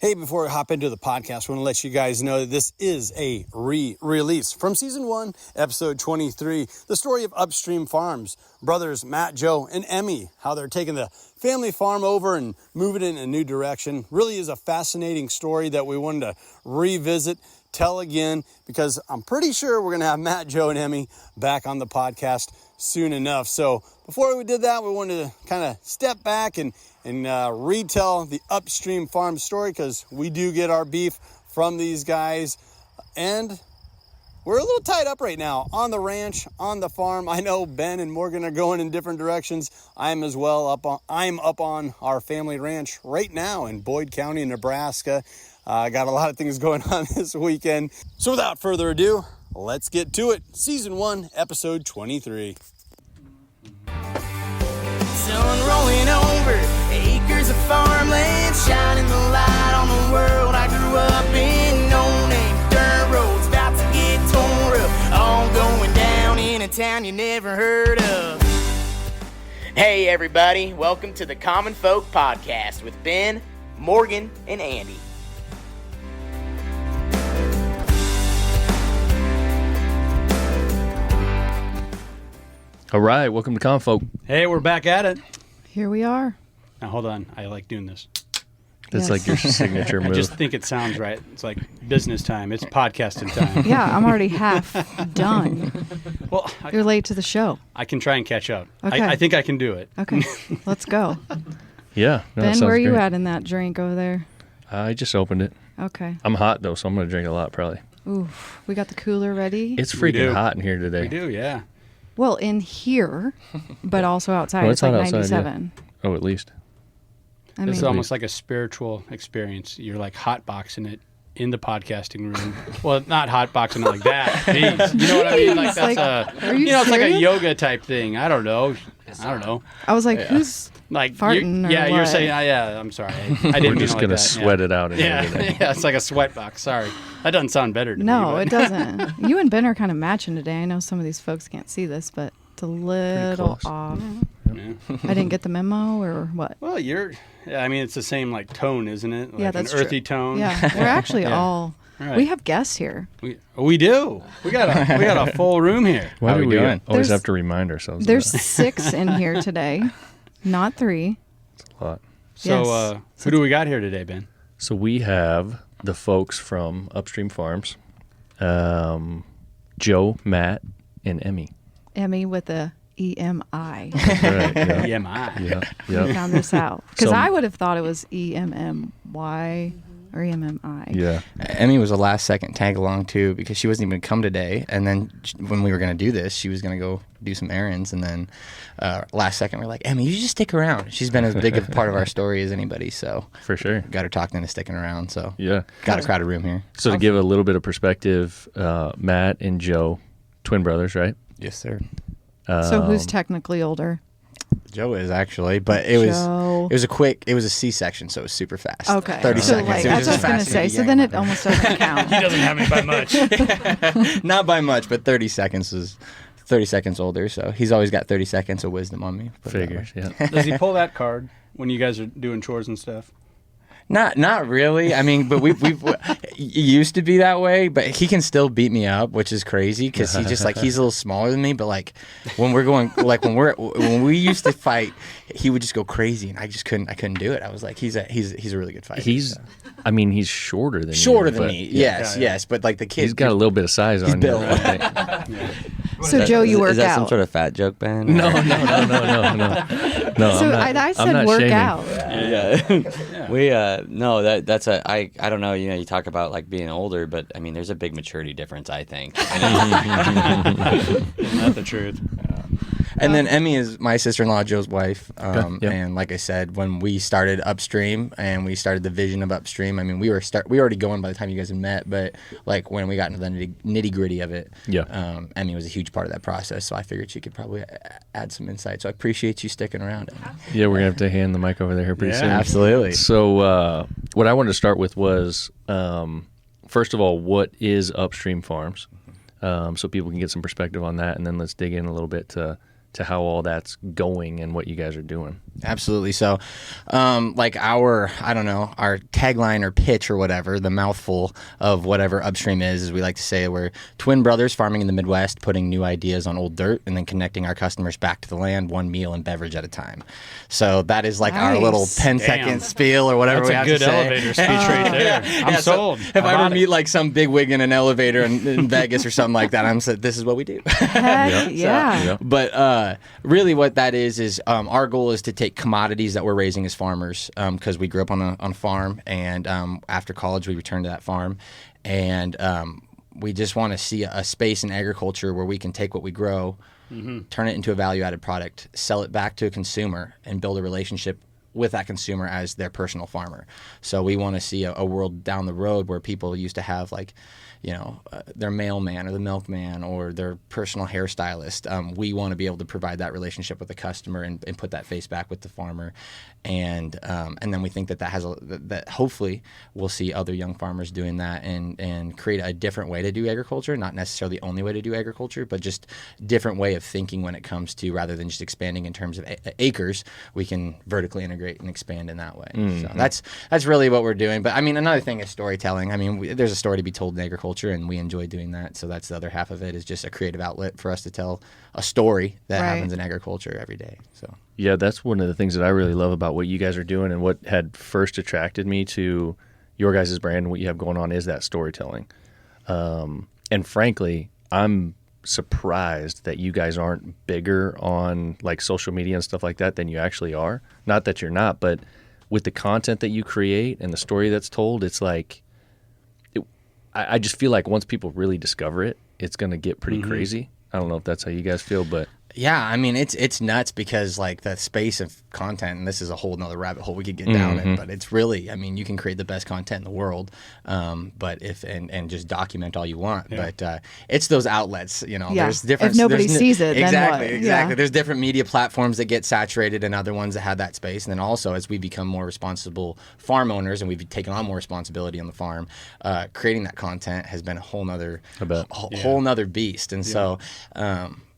Hey, before we hop into the podcast, I want to let you guys know that this is a re-release from Season 1, Episode 23, the story of UpStream Farms. Brothers Matt, Joe, and Emmy, how they're taking the family farm over and moving it in a new direction. Really is a fascinating story that we wanted to revisit, tell again, because I'm pretty sure we're going to have Matt, Joe, and Emmy back on the podcast soon enough. So before we did that, we wanted to kind of step back and retell the UpStream Farm story, because we do get our beef from these guys, and we're a little tied up right now on the ranch, on the farm. I know Ben and Morgan are going in different directions. I'm as well I'm up on our family ranch right now in Boyd County, Nebraska. I got a lot of things going on this weekend. So without further ado, let's get to it. Season 1, Episode 23. Sun rolling over acres of farmland, shining the light on the world I grew up in. No name dirt roads about to get torn up, all going down in a town you never heard of. Hey everybody, welcome to the Common Folk Podcast with Ben, Morgan, and Andy. All right, welcome to Confolk. Hey, we're back at it. Here we are. Now hold on, I like doing this. That's like your signature move. I just think it sounds right. It's like business time. It's podcasting time. Yeah, I'm already half done. Well, You're late to the show. I can try and catch up. Okay. I think I can do it. Okay, let's go. Yeah. No, Ben, where are you at in that drink over there? I just opened it. Okay. I'm hot, though, so I'm going to drink a lot, probably. Ooh, we got the cooler ready. It's We do. freaking hot in here today. We do, yeah. Well, in here, but also outside. Well, it's like hot outside, 97. yeah. Oh, at least. I This is mean, almost like a spiritual experience. You're like hotboxing it in the podcasting room. Well, not hotboxing it like that. Jeez. You know what I mean? Like that's are you it's like a serious? yoga type thing. I don't know. I was like, who's Like farting or yeah, you're what? saying yeah. I'm sorry. I didn't We're mean just like going to that. sweat it out in Yeah, here today. yeah. It's like a sweat box. Sorry, that doesn't sound better to me. No, but- it doesn't. You and Ben are kind of matching today. I know some of these folks can't see this, but it's a little close. off. Yeah. I didn't get the memo or what? Well, I mean, it's the same like tone, isn't it? Like Yeah, that's an earthy true. tone. Yeah, we're actually Yeah. all. Right. We have guests here. We do. We got a full room here. Why How do we we doing? always There's- have to remind ourselves There's of that? 6 in here today, not 3. It's a lot. So, Yes. who do we got here today, Ben? So we have the folks from UpStream Farms, Joe, Matt, and Emmy. Emmy with a EMI. Right, yeah. EMI. Yeah, We yeah, found this out because So- I would have thought it was EMMY or EMMI. yeah. Emmy was a last second tag along too because she wasn't even going to come today. And then when we were going to do this, she was going to go do some errands. And then last second, we're like, Emmy, you just stick around. She's been as big of a part of our story as anybody. So For sure. got her talked into sticking around. So Yeah. got a crowded room here. So to give a little bit of perspective, Matt and Joe, twin brothers, right? Yes, sir. So who's technically older? Joe is actually, but it Joe. was a C-section, so it was super fast. Okay. 30 so seconds. Like, It that's was what I was just going to fast say. to So get then him it almost doesn't count. Doesn't have me by much. Not by much, but 30 seconds was 30 seconds older. So he's always got 30 seconds of wisdom on me. Put it that way. Figures, yeah. Does he pull that card when you guys are doing chores and stuff? Not really. I mean, but we've it used to be that way. But he can still beat me up, which is crazy because he's just like he's a little smaller than me. But like when we're going, like when we used to fight, he would just go crazy, and I couldn't do it. I was like, he's a really good fighter. He's, I mean, he's shorter than shorter you, than but me. Yes, Yeah. yes. But like the kid, He's got a little bit of size on built. you. I think. So Joe, you work Is that out. some sort of fat joke, Ben? No. No, So I'm not, I I'm said not work shaming. out. Yeah. We no, that's I don't know, you talk about like being older, but I mean there's a big maturity difference, I think. Not the truth. And then Emmy is my sister-in-law, Joe's wife. Yep. And like I said, when we started UpStream and we started the vision of UpStream, I mean, we were already going by the time you guys had met, but like when we got into the nitty-gritty of it, Yeah. Emmy was a huge part of that process. So I figured she could probably add some insight. So I appreciate you sticking around, Emmy. Yeah, we're going to have to hand the mic over there pretty Yeah. soon. Absolutely. So what I wanted to start with was, first of all, what is UpStream Farms? So people can get some perspective on that, and then let's dig in a little bit to how all that's going and what you guys are doing. Absolutely. So, like our tagline or pitch or whatever, the mouthful of whatever UpStream is we like to say we're twin brothers farming in the Midwest, putting new ideas on old dirt, and then connecting our customers back to the land, one meal and beverage at a time. So that is like our little 10-second spiel or whatever we have to say. That's a good elevator speech right there. I'm sold. So if I ever meet like some big wig in an elevator in Vegas or something like that, I'm saying this is what we do. Heck yeah. But really what that is our goal is to take commodities that we're raising as farmers, because we grew up on a farm, and after college we returned to that farm, and we just want to see a space in agriculture where we can take what we grow, turn it into a value-added product, sell it back to a consumer, and build a relationship with that consumer as their personal farmer. So we want to see a world down the road where people used to have like, their mailman or the milkman or their personal hairstylist. We want to be able to provide that relationship with the customer and put that face back with the farmer. And then we think that hopefully we'll see other young farmers doing that and create a different way to do agriculture, not necessarily the only way to do agriculture, but just different way of thinking when it comes to, rather than just expanding in terms of acres, we can vertically integrate and expand in that way. So that's really what we're doing. But I mean, another thing is storytelling. I mean, there's a story to be told in agriculture, and we enjoy doing that. So that's the other half of it, is just a creative outlet for us to tell a story that happens in agriculture every day. So yeah, that's one of the things that I really love about what you guys are doing, and what had first attracted me to your guys' brand and what you have going on is that storytelling. And frankly, I'm surprised that you guys aren't bigger on like social media and stuff like that than you actually are. Not that you're not, but with the content that you create and the story that's told, it's like, I just feel like once people really discover it, it's going to get pretty crazy. I don't know if that's how you guys feel, but yeah, I mean, it's nuts because like the space of content, and this is a whole nother rabbit hole we could get down in, but it's really, I mean, you can create the best content in the world, but and just document all you want, but it's those outlets, there's different. If nobody sees it, exactly, then what? exactly. There's different media platforms that get saturated and other ones that have that space, and then also as we become more responsible farm owners and we've taken on more responsibility on the farm, creating that content has been a whole nother beast, and so.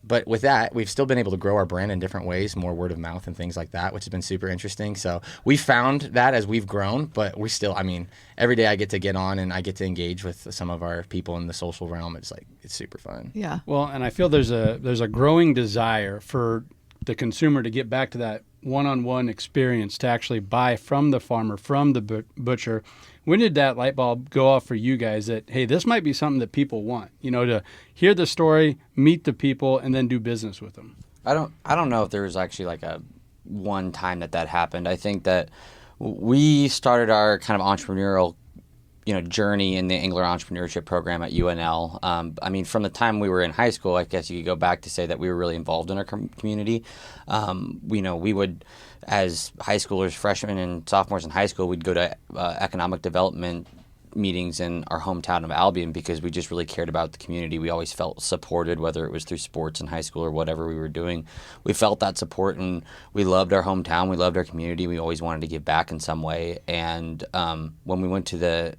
But with that, we've still been able to grow our brand in different ways, more word of mouth and things like that, which has been super interesting. So we found that as we've grown, but we still, I mean, every day I get on and I get to engage with some of our people in the social realm. It's super fun. Yeah. Well, and I feel there's a growing desire for the consumer to get back to that one-on-one experience, to actually buy from the farmer, from the butcher. When did that light bulb go off for you guys that, hey, this might be something that people want, to hear the story, meet the people, and then do business with them? I don't know if there was actually like a one time that happened. I think that we started our kind of entrepreneurial journey in the Angler Entrepreneurship Program at UNL. I mean, from the time we were in high school, I guess you could go back to say that we were really involved in our community. We would, as high schoolers, freshmen and sophomores in high school, we'd go to economic development meetings in our hometown of Albion because we just really cared about the community. We always felt supported, whether it was through sports in high school or whatever we were doing. We felt that support, and we loved our hometown. We loved our community. We always wanted to give back in some way. And when we went to the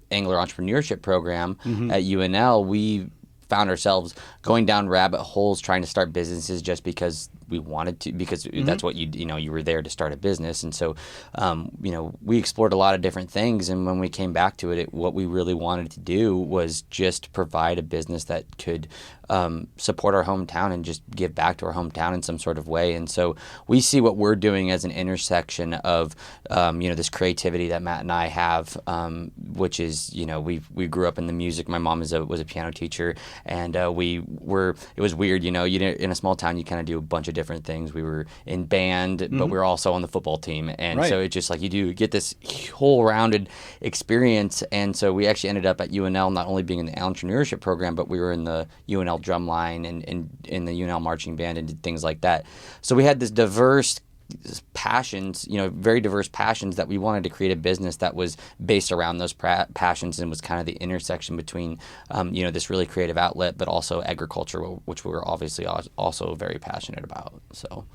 Angler Entrepreneurship Program at UNL, we found ourselves going down rabbit holes trying to start businesses just because we wanted to, because that's what you were there to start a business. And so we explored a lot of different things, and when we came back to it, what we really wanted to do was just provide a business that could support our hometown and just give back to our hometown in some sort of way. And so we see what we're doing as an intersection of this creativity that Matt and I have, which is we grew up in the music. My mom was a piano teacher, and it was weird, in a small town you kind of do a bunch of different things. We were in band, but we were also on the football team, and so it's just like you get this whole rounded experience. And so we actually ended up at UNL not only being in the entrepreneurship program, but we were in the UNL drumline and in the UNL marching band and did things like that. So we had this diverse passions, very diverse passions, that we wanted to create a business that was based around those passions and was kind of the intersection between, this really creative outlet, but also agriculture, which we were obviously also very passionate about. So.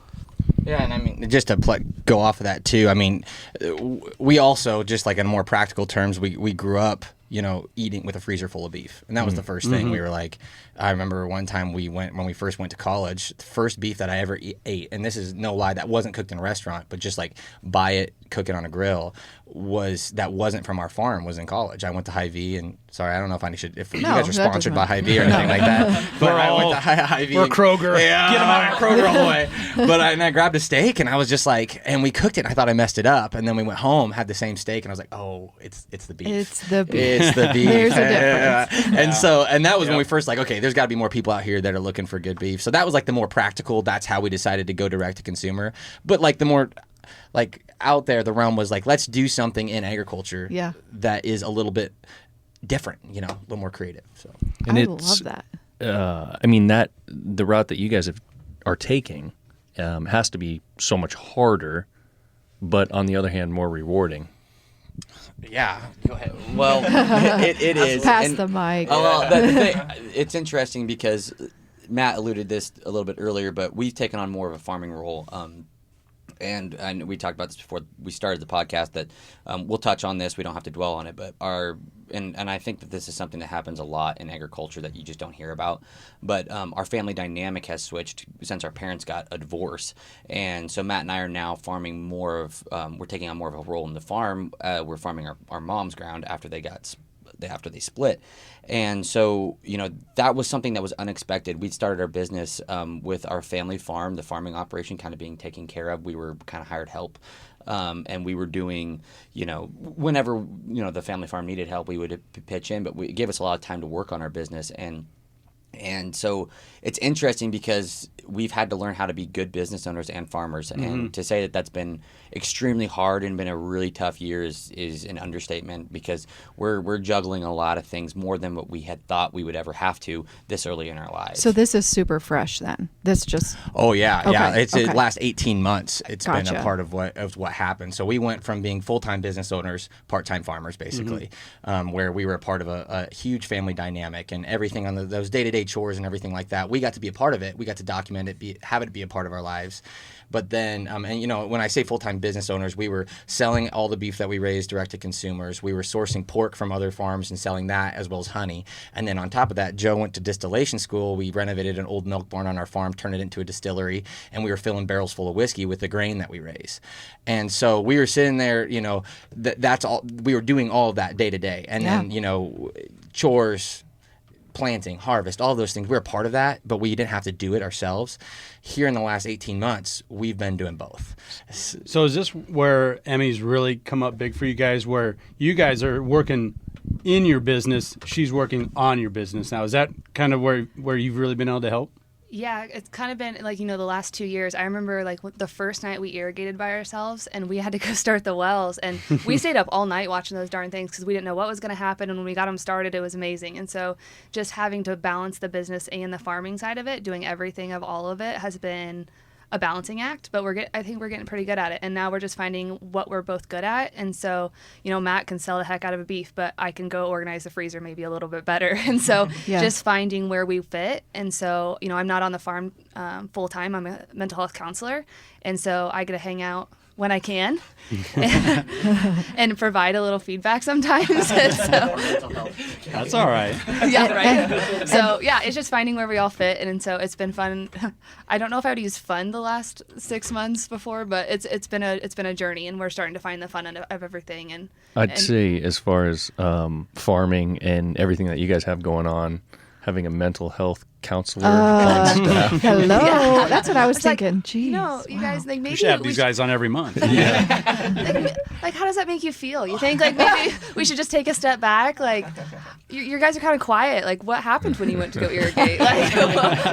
Yeah, and I mean, just to go off of that too, I mean, we also, just like in more practical terms, we grew up, eating with a freezer full of beef. And that was the first thing. We were like, I remember one time when we first went to college, the first beef that I ever ate, and this is no lie, that wasn't cooked in a restaurant, but just like buy it, cook it on a grill, wasn't from our farm, was in college. I went to Hy-Vee, and sorry, I don't know if you guys are sponsored by Hy-Vee or anything like that. But I went to Hy-Vee. We're Kroger. Yeah, get them out, Kroger all the way. But I grabbed a steak, and I was just like, and we cooked it, and I thought I messed it up, and then we went home, had the same steak, and I was like, oh, it's the beef. It's the beef. It's the beef. There's a difference. And that was when we first like, okay, there's got to be more people out here that are looking for good beef. So that was like the more practical. That's how we decided to go direct to consumer. But like the more like out there, the realm was like, let's do something in agriculture that is a little bit different, a little more creative. So And I love that. That the route that you guys are taking has to be so much harder, but on the other hand, more rewarding. Yeah, go ahead. Well, it is. Pass And- the mic. Oh, well, the thing, it's interesting because Matt alluded this a little bit earlier, but we've taken on more of a farming role. And we talked about this before we started the podcast, that we'll touch on this. We don't have to dwell on it, but and I think that this is something that happens a lot in agriculture that you just don't hear about. But our family dynamic has switched since our parents got a divorce. And so Matt and I are now farming more of, we're taking on more of a role in the farm. We're farming our mom's ground after they split. And so, that was something that was unexpected. We started our business with our family farm, the farming operation kind of being taken care of. We were kind of hired help. And we were doing, whenever, the family farm needed help, we would pitch in. But it gave us a lot of time to work on our business. And so it's interesting because we've had to learn how to be good business owners and farmers. And to say that that's been extremely hard and been a really tough year is an understatement, because we're juggling a lot of things more than what we had thought we would ever have to this early in our lives. So this is super fresh then. This just Oh yeah, yeah. Okay, It's okay. the last 18 months. It's been Gotcha. a part of what happened. So we went from being full-time business owners, part-time farmers, basically, where we were a part of a huge family dynamic, and everything on those day-to-day chores and everything like that. We got to be a part of it. We got to document it, have it be a part of our lives. But then, when I say full-time business owners, we were selling all the beef that we raised direct to consumers. We were sourcing pork from other farms and selling that, as well as honey. And then on top of that, Joe went to distillation school. We renovated an old milk barn on our farm, turned it into a distillery, and we were filling barrels full of whiskey with the grain that we raise. And so we were sitting there, that's all. We were doing all of that day to day. And then, chores, planting, harvest, all of those things. We're a part of that, but we didn't have to do it ourselves. Here in the last 18 months, we've been doing both. So is this where Emmy's really come up big for you guys, where you guys are working in your business, she's working on your business now? Is that kind of where you've really been able to help? Yeah, it's kind of been like, the last 2 years. I remember like the first night we irrigated by ourselves and we had to go start the wells. And we stayed up all night watching those darn things because we didn't know what was going to happen. And when we got them started, it was amazing. And so just having to balance the business and the farming side of it, doing everything of all of it, has been a balancing act, but I think we're getting pretty good at it. And now we're just finding what we're both good at. And so, Matt can sell the heck out of a beef, but I can go organize the freezer maybe a little bit better. And so just finding where we fit. And so, I'm not on the farm full time. I'm a mental health counselor. And so I get to hang out when I can and provide a little feedback sometimes. That's all right. Yeah, right. So it's just finding where we all fit, and so it's been fun. I don't know if I would use fun the last 6 months before, but it's been a journey, and we're starting to find the fun of everything. And I'd say as far as farming and everything that you guys have going on, having a mental health counselor on staff. hello. Yeah. That's what I was It's like, thinking. Jeez, you guys, like maybe We should have these guys on every month. like, how does that make you feel? You think like maybe we should just take a step back? Like, your guys are kind of quiet. Like, what happened when you went to go irrigate? Like,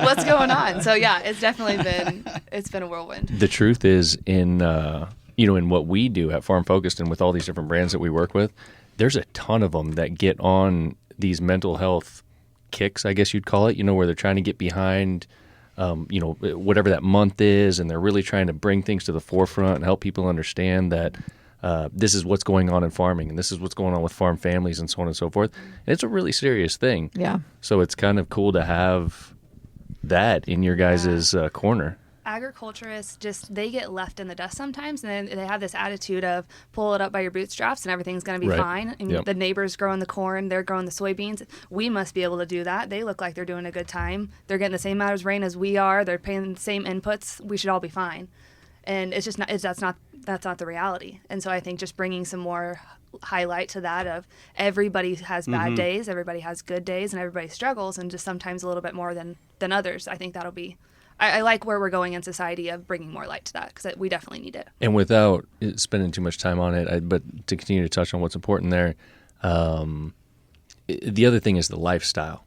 what's going on? So it's definitely been a whirlwind. The truth is, in what we do at Farm Focused and with all these different brands that we work with, there's a ton of them that get on these mental health kicks, I guess you'd call it, where they're trying to get behind, whatever that month is, and they're really trying to bring things to the forefront and help people understand that this is what's going on in farming, and this is what's going on with farm families, and so on and so forth. And it's a really serious thing. Yeah. So it's kind of cool to have that in your guys' corner. agriculturists they get left in the dust sometimes, and then they have this attitude of pull it up by your bootstraps and everything's going to be Right. fine. And Yep. the neighbors growing the corn, they're growing the soybeans. We must be able to do that. They look like they're doing a good time. They're getting the same amount of rain as we are. They're paying the same inputs. We should all be fine. And it's just not. That's not the reality. And so I think just bringing some more highlight to that of everybody has bad days, everybody has good days, and everybody struggles, and just sometimes a little bit more than others. I think that'll be. I like where we're going in society of bringing more light to that, because we definitely need it. And without spending too much time on it, but to continue to touch on what's important there, the other thing is the lifestyle.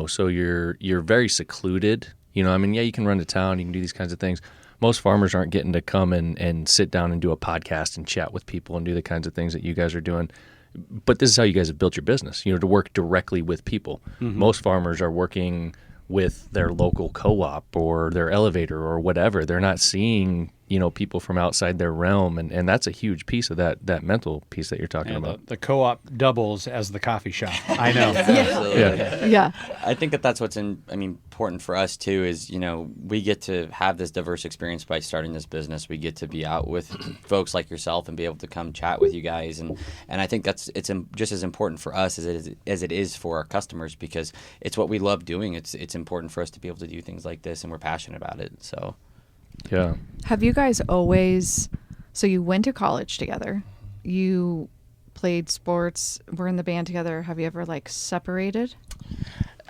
So you're very secluded. I mean, yeah, you can run to town, you can do these kinds of things. Most farmers aren't getting to come and sit down and do a podcast and chat with people and do the kinds of things that you guys are doing. But this is how you guys have built your business, to work directly with people. Most farmers are working with their local co-op or their elevator or whatever. They're not seeing, people from outside their realm. And that's a huge piece of that mental piece that you're talking about. The co-op doubles as the coffee shop. I know. Absolutely. Yeah. I think that's what's important for us too is, we get to have this diverse experience by starting this business. We get to be out with folks like yourself and be able to come chat with you guys. And I think it's just as important for us as it is for our customers, because it's what we love doing. It's important for us to be able to do things like this, and we're passionate about it. So. Yeah. Have you guys always, so you went to college together, you played sports, were in the band together. Have you ever separated?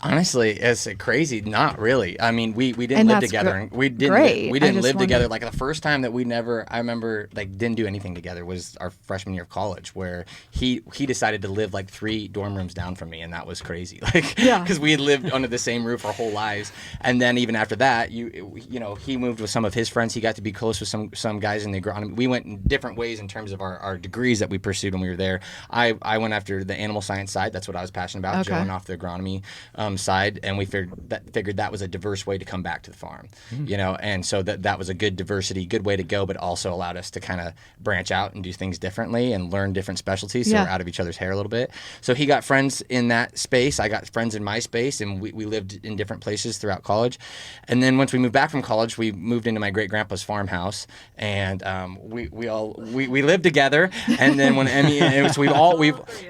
Honestly, it's crazy. Not really. I mean, we didn't live together. We didn't live together. Like the first time that I remember didn't do anything together was our freshman year of college, where he decided to live 3 dorm rooms down from me, and that was crazy. Because we had lived under the same roof our whole lives, and then even after that, he moved with some of his friends. He got to be close with some guys in the agronomy. We went in different ways in terms of our degrees that we pursued when we were there. I went after the animal science side. That's what I was passionate about. Okay. Joe went off the agronomy side, and we figured that was a diverse way to come back to the farm, and so that was a good way to go, but also allowed us to kind of branch out and do things differently and learn different specialties, so we're out of each other's hair a little bit. So he got friends in that space, I got friends in my space, and we lived in different places throughout college. And then once we moved back from college, we moved into my great grandpa's farmhouse, and we lived together. And then when Emmy,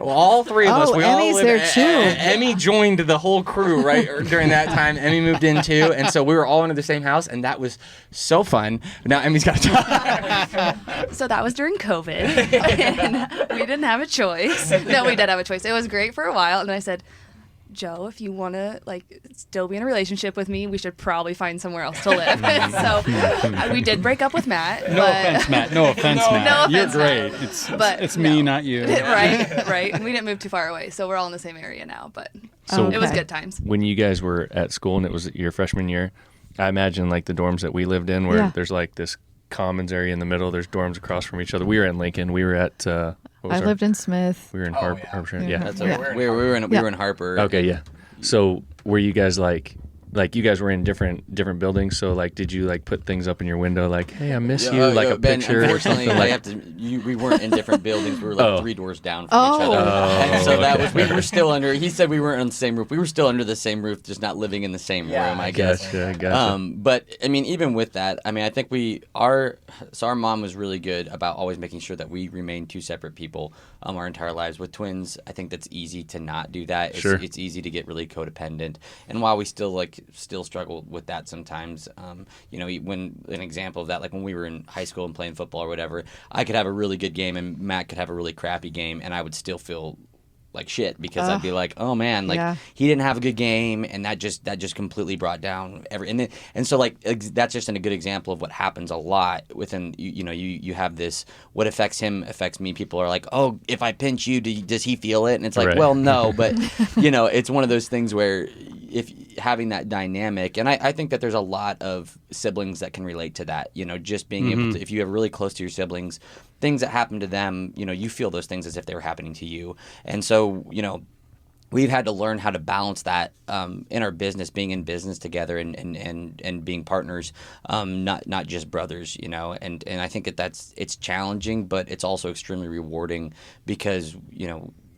all three of us, we Emmy's all lived, there too. Emmy joined the whole crew right during that time. Emmy moved in too, and so we were all under the same house, and that was so fun. Now Emmy's got to talk. So that was during COVID, and we didn't have a choice. No, we did have a choice. It was great for a while, and I said, Joe, if you want to still be in a relationship with me, we should probably find somewhere else to live. So we did break up with Matt. No offense, Matt. No offense, Matt. No You're offense, great. Matt. It's me, not you. right. And we didn't move too far away, so we're all in the same area now. But So it was good times. When you guys were at school and it was your freshman year, I imagine the dorms that we lived in where there's this commons area in the middle. There's dorms across from each other. We were in Lincoln. We were at. I lived in Smith. We were in Harper. Yeah. That's we were in Harper. Okay, yeah. So were you guys you guys were in different buildings? So did you put things up in your window hey, I miss you, a Ben, picture? Unfortunately, we weren't in different buildings. We were 3 doors down from each other, and so that was we were still under. He said we weren't on the same roof. We were still under the same roof, just not living in the same room. I guess. Gotcha. But I mean, even with that, I think our mom was really good about always making sure that we remained 2 separate people our entire lives. With twins, I think that's easy to not do that. It's easy to get really codependent, and while we still struggle with that sometimes, when an example of that, when we were in high school and playing football or whatever, I could have a really good game and Matt could have a really crappy game, and I would still feel like shit because I'd be like, oh man, he didn't have a good game, and that just completely brought down and so that's just a good example of what happens a lot within you have this, what affects him affects me. People are like, oh, if I pinch you, does he feel it? And it's well, no, but it's one of those things where if having that dynamic, and I think that there's a lot of siblings that can relate to that, just being able to, if you have really close to your siblings, things that happen to them, you feel those things as if they were happening to you. And so, we've had to learn how to balance that in our business, being in business together and being partners, not just brothers, and I think it's challenging, but it's also extremely rewarding because,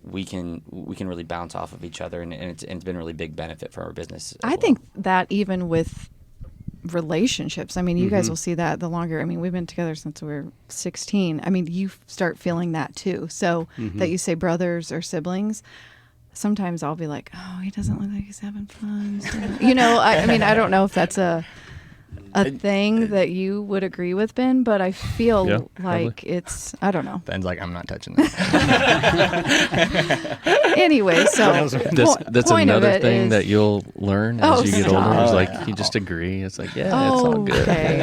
we can really bounce off of each other, and it's been a really big benefit for our business. I think that even with relationships. I mean, you guys will see that the longer. I mean, we've been together since we were 16. I mean, you start feeling that too. So that you say brothers or siblings. Sometimes I'll be like, oh, he doesn't look like he's having fun. So, I mean, I don't know if that's a thing that you would agree with, Ben, but I feel like it's, I don't know. Ben's like, I'm not touching that. Anyway, so that's point another of it thing is, that you'll learn as you get older. stop. It's like you just agree. It's like, it's all good. Okay.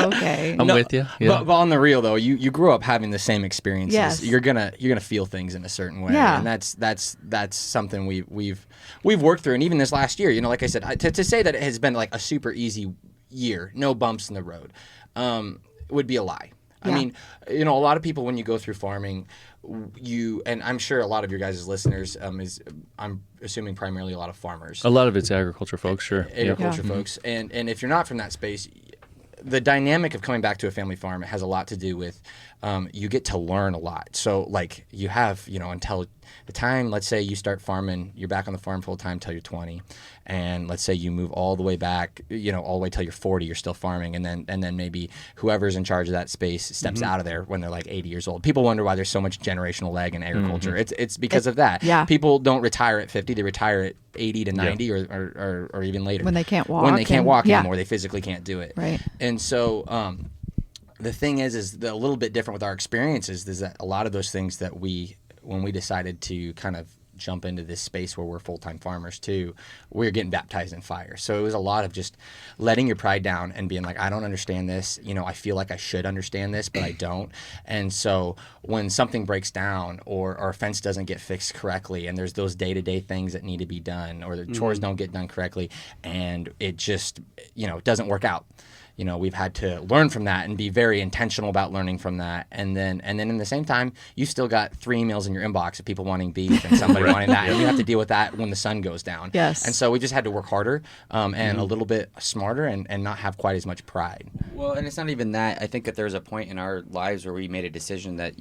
Okay. I'm with you. Yeah. But on the real though, you grew up having the same experiences. Yes. You're gonna feel things in a certain way, Yeah. and that's something we've worked through. And even this last year, like I said, to say that it has been like a super easy year, no bumps in the road, would be a lie. Yeah. I mean, a lot of people when you go through farming, and I'm sure a lot of your guys' listeners I'm assuming primarily a lot of farmers. A lot of it's agriculture folks, sure. Agriculture folks, and if you're not from that space, the dynamic of coming back to a family farm has a lot to do with you get to learn a lot. So like you have, until the time, let's say you start farming, you're back on the farm full time till you're 20, and let's say you move all the way back, all the way till you're 40, you're still farming, and then maybe whoever's in charge of that space steps out of there when they're like 80 years old. People wonder why there's so much generational lag in agriculture. It's because of that. Yeah. People don't retire at 50; they retire at 80 to 90 or even later. When they can't walk. When they can't walk yeah. anymore, they physically can't do it. Right. And so the thing is a little bit different with our experiences is that a lot of those things that when we decided to kind of jump into this space where we're full-time farmers too, we're getting baptized in fire. So it was a lot of just letting your pride down and being like, I don't understand this. I feel like I should understand this, but I don't. And so when something breaks down or a fence doesn't get fixed correctly and there's those day-to-day things that need to be done or the chores don't get done correctly and it just, doesn't work out. We've had to learn from that and be very intentional about learning from that. And then in the same time, you still got 3 emails in your inbox of people wanting beef and somebody wanting that. And you have to deal with that when the sun goes down. Yes. And so we just had to work harder and a little bit smarter and not have quite as much pride. Well, and it's not even that. I think that there was a point in our lives where we made a decision that,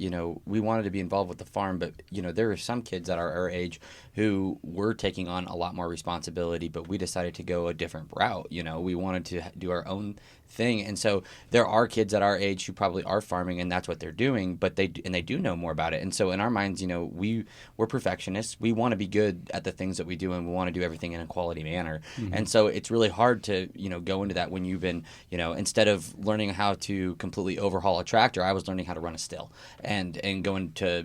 we wanted to be involved with the farm, but, there were some kids that are our age who were taking on a lot more responsibility, but we decided to go a different route. We wanted to do our own thing. And so there are kids at our age who probably are farming and that's what they're doing, but they do know more about it. And so in our minds, we're perfectionists. We want to be good at the things that we do and we want to do everything in a quality manner. And so it's really hard to, go into that when you've been, instead of learning how to completely overhaul a tractor, I was learning how to run a still and going to,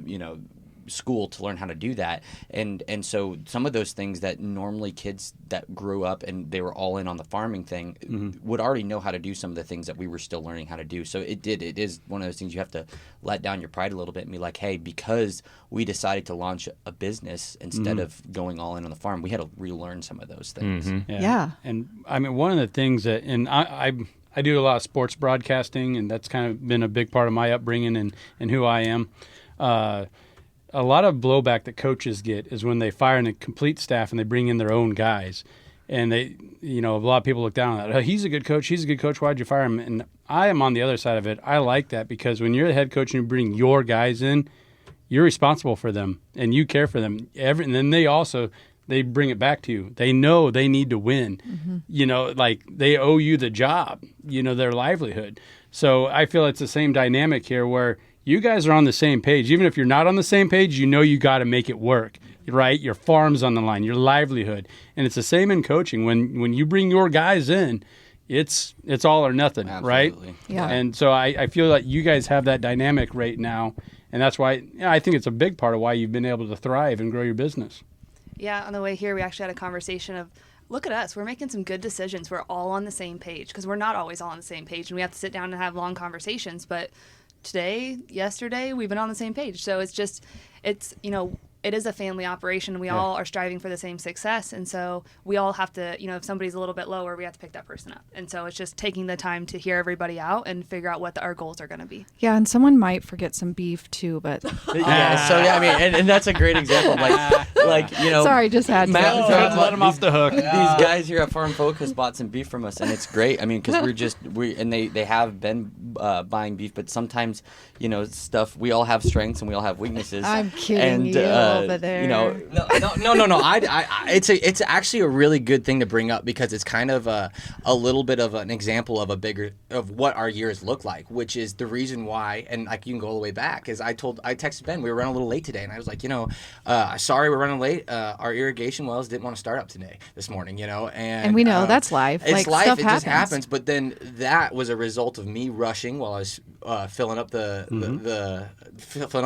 school to learn how to do that. And so some of those things that normally kids that grew up and they were all in on the farming thing would already know how to do some of the things that we were still learning how to do. So it is one of those things you have to let down your pride a little bit and be like, hey, because we decided to launch a business instead of going all in on the farm, we had to relearn some of those things. Yeah. And I mean, one of the things that, and I do a lot of sports broadcasting, and that's kind of been a big part of my upbringing and who I am. A lot of blowback that coaches get is when they fire a complete staff and they bring in their own guys. And they, a lot of people look down on that. Oh, he's a good coach. Why'd you fire him? And I am on the other side of it. I like that because when you're the head coach and you bring your guys in, you're responsible for them and you care for them. And then they bring it back to you. They know they need to win. Like they owe you the job, their livelihood. So I feel it's the same dynamic here where you guys are on the same page. Even if you're not on the same page, you got to make it work, right? Your farm's on the line, your livelihood. And it's the same in coaching. When you bring your guys in, it's all or nothing, Absolutely. Right? Yeah. And so I feel like you guys have that dynamic right now. And that's why I think it's a big part of why you've been able to thrive and grow your business. Yeah, on the way here, we actually had a conversation of, look at us, we're making some good decisions. We're all on the same page because we're not always all on the same page and we have to sit down and have long conversations. But yesterday, we've been on the same page. So it is a family operation. We all are striving for the same success. And so we all have to, if somebody's a little bit lower, we have to pick that person up. And so it's just taking the time to hear everybody out and figure out what our goals are going to be. Yeah, and someone might forget some beef too, but I mean, and that's a great example. sorry, just had to. Let him off the hook. These guys here at Farm Focus bought some beef from us, and it's great. I mean, because they have been buying beef, but sometimes, stuff, we all have strengths and we all have weaknesses. I'm kidding you. over there. No. It's actually a really good thing to bring up because it's kind of a little bit of an example of of what our years look like, which is the reason why. And like you can go all the way back. Is I texted Ben we were running a little late today, and I was like, sorry we're running late. Our irrigation wells didn't want to start up this morning, and we know that's life. It's like, life. stuff It happens. just happens. But then that was a result of me rushing while I was filling up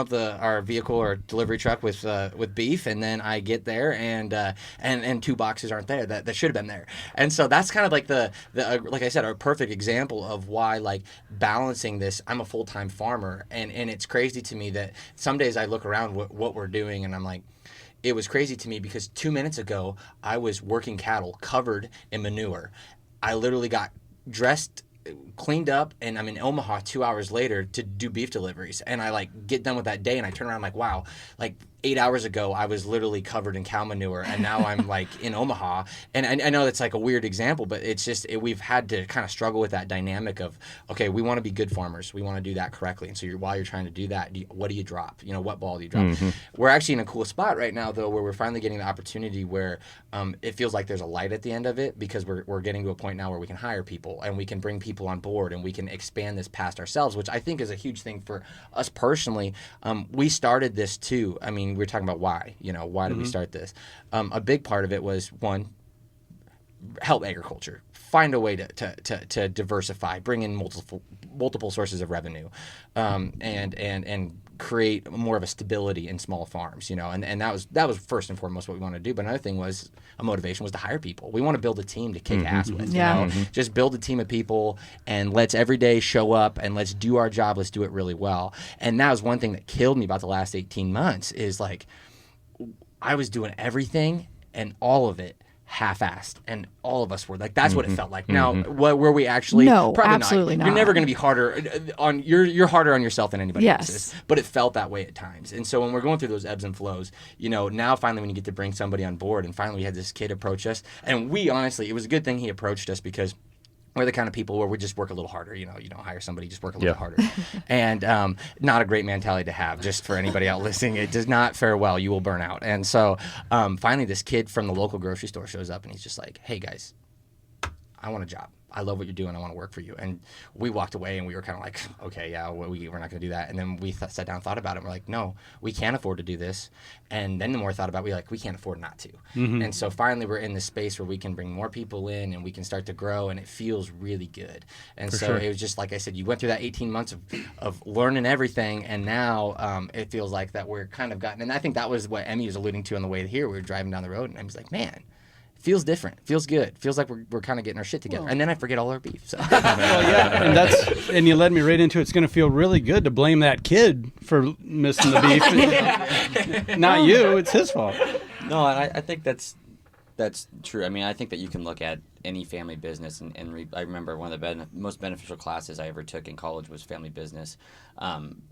our vehicle or delivery truck with beef, and then I get there and 2 boxes aren't there that should have been there, and so that's kind of like the like I said, a perfect example of why like balancing this. I'm a full-time farmer, and it's crazy to me that some days I look around what we're doing, and I'm like, it was crazy to me because 2 minutes ago I was working cattle covered in manure. I literally got dressed, cleaned up, and I'm in Omaha 2 hours later to do beef deliveries, and I like get done with that day and I turn around, I'm like, wow, like 8 hours ago I was literally covered in cow manure, and now I'm like in Omaha. And I know that's like a weird example, but it's just we've had to kind of struggle with that dynamic of, okay, we want to be good farmers, we want to do that correctly, and so while you're trying to do that, what do you drop, what ball do you drop? We're actually in a cool spot right now though, where we're finally getting the opportunity where it feels like there's a light at the end of it, because we're getting to a point now where we can hire people and we can bring people on board and we can expand this past ourselves, which I think is a huge thing for us personally. We started this too. I mean, we're talking about why did we start this? A big part of it was, one, help agriculture, find a way to diversify, bring in multiple sources of revenue, and create more of a stability in small farms, and that was first and foremost what we wanted to do. But another thing was, a motivation was to hire people. We want to build a team to kick ass with, just build a team of people, and let's every day show up and let's do our job. Let's do it really well. And that was one thing that killed me about the last 18 months is like, I was doing everything and all of it half-assed, and all of us were like, that's what it felt like. Now, were we actually? No, probably absolutely not. You're never going to be harder on you're harder on yourself than anybody else is, but it felt that way at times. And so when we're going through those ebbs and flows, now finally when you get to bring somebody on board, and finally we had this kid approach us, and we honestly, it was a good thing he approached us, because we're the kind of people where we just work a little harder. You don't hire somebody, just work a little harder. And not a great mentality to have, just for anybody out listening. It does not fare well. You will burn out. And so finally this kid from the local grocery store shows up, and he's just like, hey guys, I want a job. I love what you're doing. I want to work for you. And we walked away, and we were kind of like, okay, yeah, we're not going to do that. And then we sat down and thought about it. And we're like, no, we can't afford to do this. And then the more I thought about it, we're like, we can't afford not to. And so finally we're in this space where we can bring more people in, and we can start to grow, and it feels really good. And it was just, like I said, you went through that 18 months of learning everything, and now it feels like that we're kind of gotten, and I think that was what Emmy was alluding to on the way here. We were driving down the road, and Emmy's like, man, feels different, feels good, feels like we're kind of getting our shit together. And then I forget all our beef. So. Well, yeah, and you led me right into it's going to feel really good to blame that kid for missing the beef. Not you, it's his fault. No, and I think that's true. I mean, I think that you can look at any family business, and I remember one of the most beneficial classes I ever took in college was family business,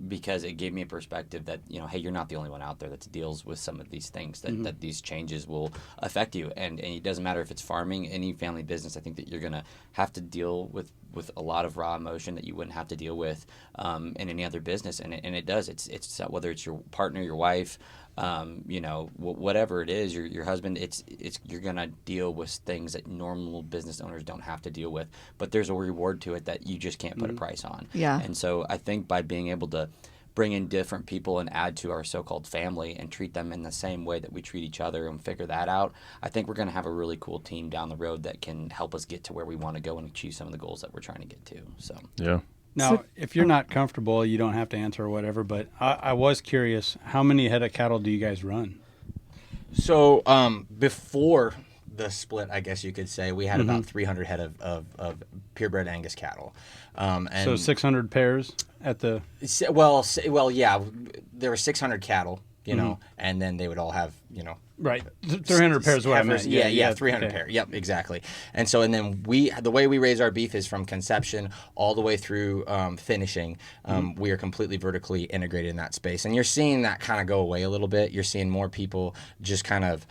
because it gave me a perspective that, hey, you're not the only one out there that deals with some of these things, that these changes will affect you, and it doesn't matter if it's farming, any family business. I think that you're gonna have to deal with a lot of raw emotion that you wouldn't have to deal with in any other business, and it does. It's whether it's your partner, your wife, whatever it is, your husband, it's you're gonna deal with things that normal business owners don't have to deal with, but there's a reward to it that you just can't put a price on. And so I think by being able to bring in different people and add to our so-called family and treat them in the same way that we treat each other and figure that out, I think we're going to have a really cool team down the road that can help us get to where we want to go and achieve some of the goals that we're trying to get to. So Now, if you're not comfortable, you don't have to answer or whatever, but I was curious, how many head of cattle do you guys run? So before the split, I guess you could say, we had about 300 head of purebred Angus cattle. And so 600 pairs at the... Well, yeah, there were 600 cattle, and then they would all have, Right, 300 pairs is what I meant. Yeah, 300 pair. Yep, exactly. And so, and then the way we raise our beef is from conception all the way through finishing. We are completely vertically integrated in that space. And you're seeing that kind of go away a little bit. You're seeing more people just kind of,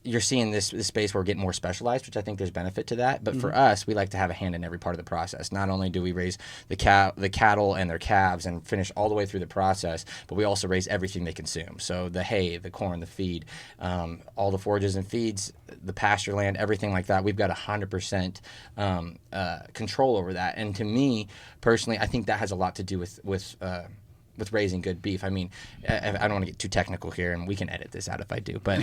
you're seeing this space where we're getting more specialized, which I think there's benefit to that. But for us, we like to have a hand in every part of the process. Not only do we raise the cattle and their calves and finish all the way through the process, but we also raise everything they consume. So the hay, the corn, the feed, all the forages and feeds, the pasture land, everything like that. We've got 100% control over that. And to me personally, I think that has a lot to do with raising good beef. I mean, I don't want to get too technical here, and we can edit this out if I do. But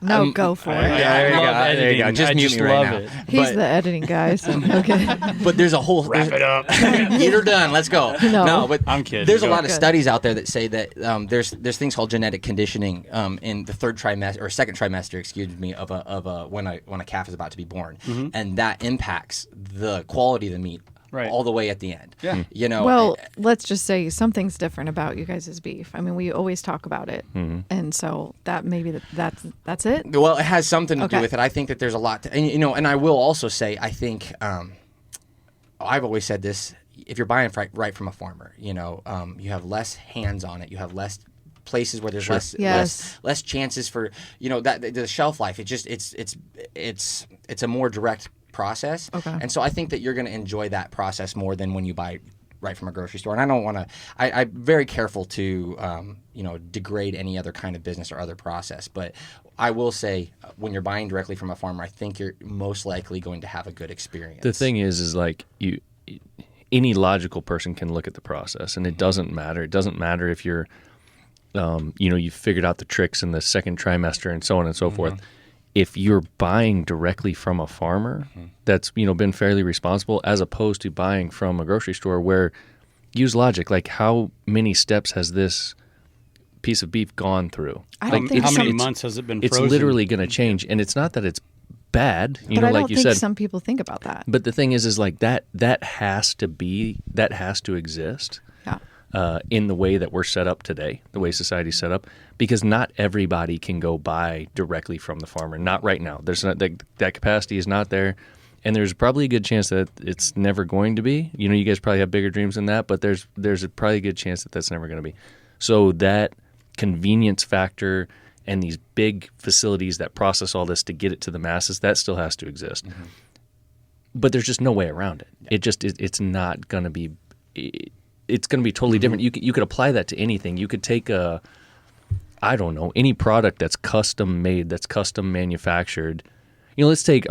No, go for it. there you go. Love There you go. editing. Just I mute just me right love now. it. He's the editing guy. So, okay. But there's a whole Wrap it up. You're done. Let's go. No. But I'm kidding. There's a Go. lot of Good. studies out there that say that there's things called genetic conditioning in the third trimester or second trimester, excuse me, of a when a calf is about to be born, and that impacts the quality of the meat. Right. All the way at the end. Yeah. You know. Well, let's just say something's different about you guys' beef. I mean, we always talk about it, and so that maybe that's it. Well, it has something to do Okay. with it. I think that there's a lot to, and I will also say, I think, I've always said this, if you're buying right from a farmer, you have less hands on it, you have less places where there's less chances for, that the shelf life. It's a more direct process. Okay. And so I think that you're going to enjoy that process more than when you buy right from a grocery store. And I don't want to, I'm very careful to, degrade any other kind of business or other process. But I will say when you're buying directly from a farmer, I think you're most likely going to have a good experience. The thing is like any logical person can look at the process, and it doesn't matter. It doesn't matter if you're, you've figured out the tricks in the second trimester and so on and so forth. If you're buying directly from a farmer that's been fairly responsible, as opposed to buying from a grocery store, where use logic, like how many steps has this piece of beef gone through? I don't think How many some- months has it been It's frozen? literally going to change, and it's not that it's bad, But I like don't you think said. some people think about that. But the thing is like that has to exist. Yeah. In the way that we're set up today, the way society's set up, because not everybody can go buy directly from the farmer. Not right now. There's not that capacity is not there, and there's probably a good chance that it's never going to be. You guys probably have bigger dreams than that, but there's probably a good chance that that's never going to be. So that convenience factor and these big facilities that process all this to get it to the masses, that still has to exist. But there's just no way around it. It's not going to be. It's going to be totally different. You could apply that to anything. You could take any product that's custom made, that's custom manufactured. Let's take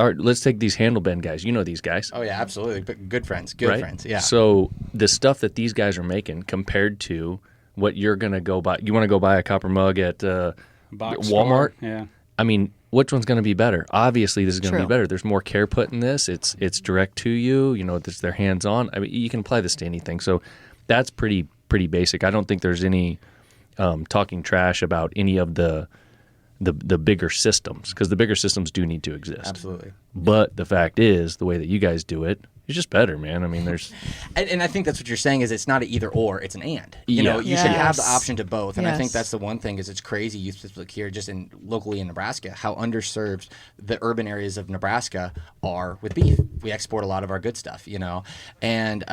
these handle bend guys. You know these guys. Oh yeah, absolutely. But good friends. Good right? friends. Yeah. So the stuff that these guys are making compared to what you're going to go buy. You want to go buy a copper mug at Box Walmart? store. Yeah. I mean, which one's going to be better? Obviously, this is going to be True. better. There's more care put in this. It's direct to you. They're hands on. I mean, you can apply this to anything. So that's pretty basic. I don't think there's any talking trash about any of the bigger systems, because the bigger systems do need to exist. Absolutely. But the fact is, the way that you guys do it is just better, man. I mean, there's And I think that's what you're saying is it's not an either or, it's an and. Yeah. You should have the Yes. option to both. And I think Yes. that's the one thing is it's crazy. You just look here just locally in Nebraska, how underserved the urban areas of Nebraska are with beef. We export a lot of our good stuff, And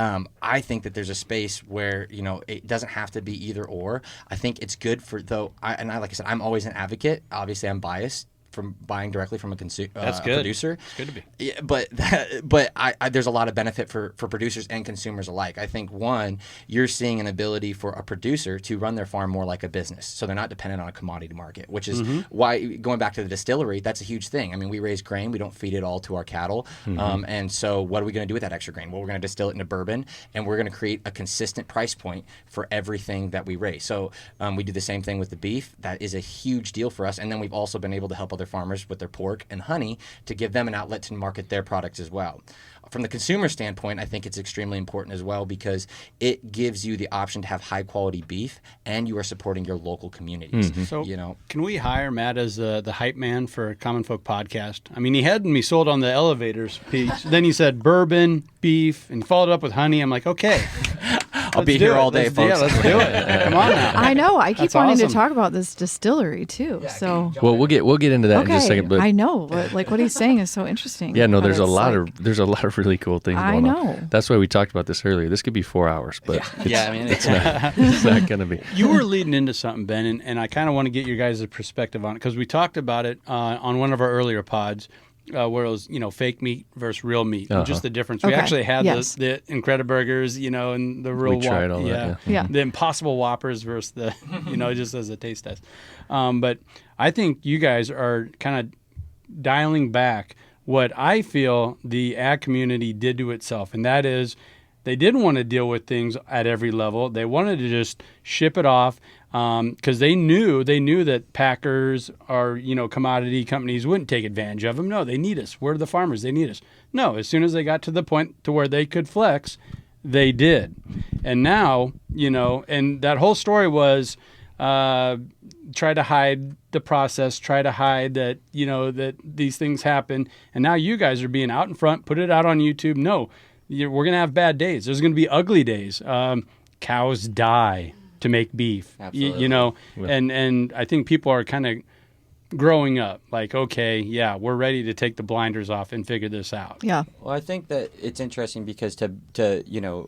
I think that there's a space where, it doesn't have to be either or. I think it's good for, like I said, I'm always an advocate. Obviously, I'm biased from buying directly from a That's good. producer. It's good to be. Yeah, but I there's a lot of benefit for producers and consumers alike. I think one, you're seeing an ability for a producer to run their farm more like a business, so they're not dependent on a commodity market, which is why going back to the distillery, that's a huge thing. I mean, we raise grain, we don't feed it all to our cattle, and so what are we going to do with that extra grain? Well, we're going to distill it into bourbon, and we're going to create a consistent price point for everything that we raise. So we do the same thing with the beef. That is a huge deal for us, and then we've also been able to help other farmers with their pork and honey to give them an outlet to market their products as well. From the consumer standpoint, I think it's extremely important as well because it gives you the option to have high quality beef and you are supporting your local communities. So, can we hire Matt as the hype man for Common Folk Podcast? I mean, he had me sold on the elevators piece. Then he said bourbon, beef, and he followed up with honey. I'm like, okay. I'll be here all day, folks. Yeah, let's do it. Come on now. I know. I keep That's wanting awesome. to talk about this distillery too. So Well, we'll get into that in just a second. But I know. But like what he's saying is so interesting. yeah, no, But there's a it's lot like- of really cool things I going know. on. That's why we talked about this earlier. This could be 4 hours, but Yeah, I mean, it's not going to be. You were leading into something, Ben, and I kind of want to get your guys' perspective on it because we talked about it on one of our earlier pods. Where it was, fake meat versus real meat, and just the difference. We Okay. actually had Yes. the Incrediburgers, and the real We tried all that, yeah. the Impossible Whoppers versus the, just as a taste test. But I think you guys are kind of dialing back what I feel the ag community did to itself, and that is they didn't want to deal with things at every level. They wanted to just ship it off because they knew that packers or commodity companies wouldn't take advantage of them. No, they need us. We're the farmers. They need us. No, as soon as they got to the point to where they could flex, they did. And now, and that whole story was try to hide the process, try to hide that, that these things happen. And now you guys are being out in front, put it out on YouTube. No, we're going to have bad days. There's going to be ugly days. Cows die to make beef, Absolutely. and I think people are kind of growing up like, okay, yeah, we're ready to take the blinders off and figure this out. Yeah. Well, I think that it's interesting because to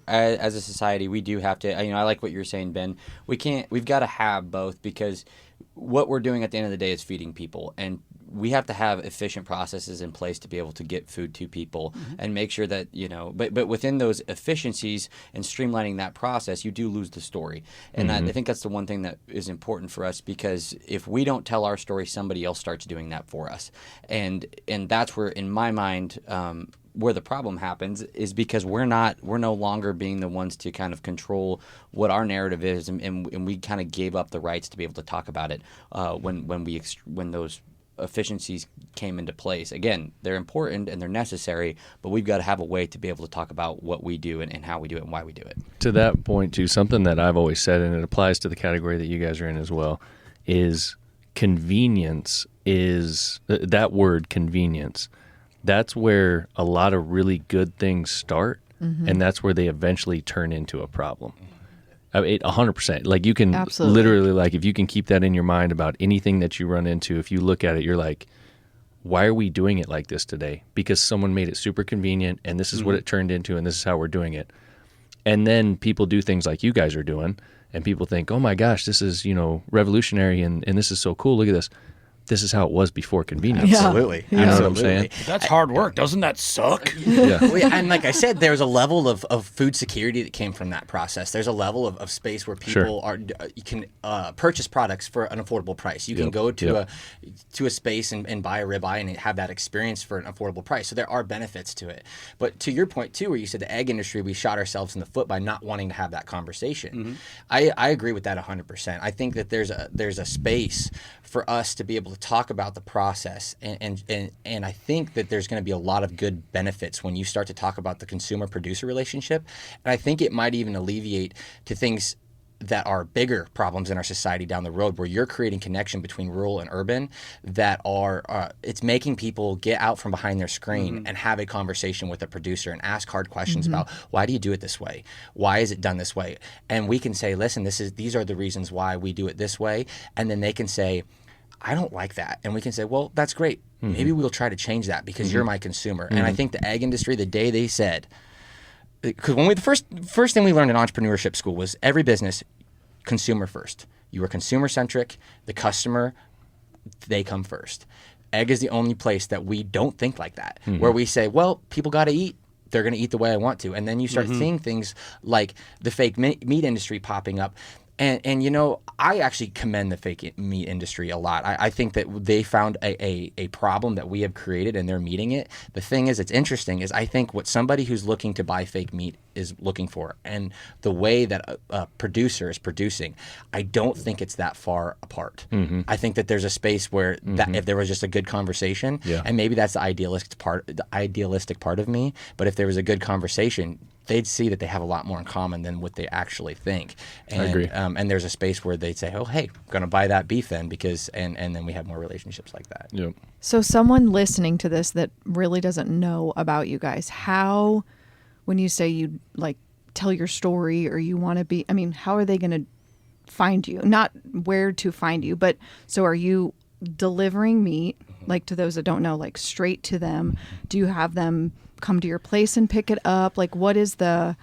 as a society, we do have to, I like what you're saying, Ben. We've got to have both because what we're doing at the end of the day is feeding people, and we have to have efficient processes in place to be able to get food to people and make sure that, but within those efficiencies and streamlining that process, you do lose the story. And I think that's the one thing that is important for us because if we don't tell our story, somebody else starts doing that for us. And that's where, in my mind, where the problem happens is because we're no longer being the ones to kind of control what our narrative is, and we kind of gave up the rights to be able to talk about it when those efficiencies came into place. Again, they're important and they're necessary, but we've got to have a way to be able to talk about what we do and how we do it and why we do it. To that point, too, something that I've always said, and it applies to the category that you guys are in as well, is convenience is that word convenience. That's where a lot of really good things start, and that's where they eventually turn into a problem. 100%. Like you can Absolutely. literally, like if you can keep that in your mind about anything that you run into, if you look at it, you're like, why are we doing it like this today? Because someone made it super convenient and this is what it turned into and this is how we're doing it. And then people do things like you guys are doing and people think, oh my gosh, this is, revolutionary and this is so cool. Look at this. This is how it was before convenience. Yeah. Absolutely. You know what I'm saying? That's hard work. Doesn't that suck? Yeah. Well, yeah, and like I said, there's a level of food security that came from that process. There's a level of space where people you can purchase products for an affordable price. You can go to a space and buy a ribeye and have that experience for an affordable price. So there are benefits to it. But to your point too, where you said the egg industry, we shot ourselves in the foot by not wanting to have that conversation. I agree with that 100%. I think that there's a space for us to be able to talk about the process, and I think that there's going to be a lot of good benefits when you start to talk about the consumer-producer relationship, and I think it might even alleviate to things that are bigger problems in our society down the road, where you're creating connection between rural and urban that are it's making people get out from behind their screen and have a conversation with a producer and ask hard questions about why do you do it this way? Why is it done this way? And we can say, listen, these are the reasons why we do it this way, and then they can say, I don't like that. And we can say, well, that's great. Maybe we'll try to change that because you're my consumer. And I think the ag industry, the day they said, because when the first thing we learned in entrepreneurship school was every business, consumer first. You are consumer centric. The customer, they come first. Egg is the only place that we don't think like that, where we say, well, people got to eat. They're going to eat the way I want to. And then you start seeing things like the fake meat industry popping up. And I actually commend the fake meat industry a lot. I think that they found a problem that we have created and they're meeting it. The thing is, it's interesting, is I think what somebody who's looking to buy fake meat is looking for, and the way that a producer is producing, I don't think it's that far apart. I think that there's a space where that if there was just a good conversation, and maybe that's the idealistic part of me, but if there was a good conversation, they'd see that they have a lot more in common than what they actually think. And, I agree. And there's a space where they'd say, oh, hey, I'm going to buy that beef then, because, and then we have more relationships like that. Yep. So someone listening to this that really doesn't know about you guys, how, when you say you like tell your story or you want to be, I mean, how are they going to find you? Not where to find you, but so are you delivering meat, like to those that don't know, like straight to them? Do you have them come to your place and pick it up? Like, what is the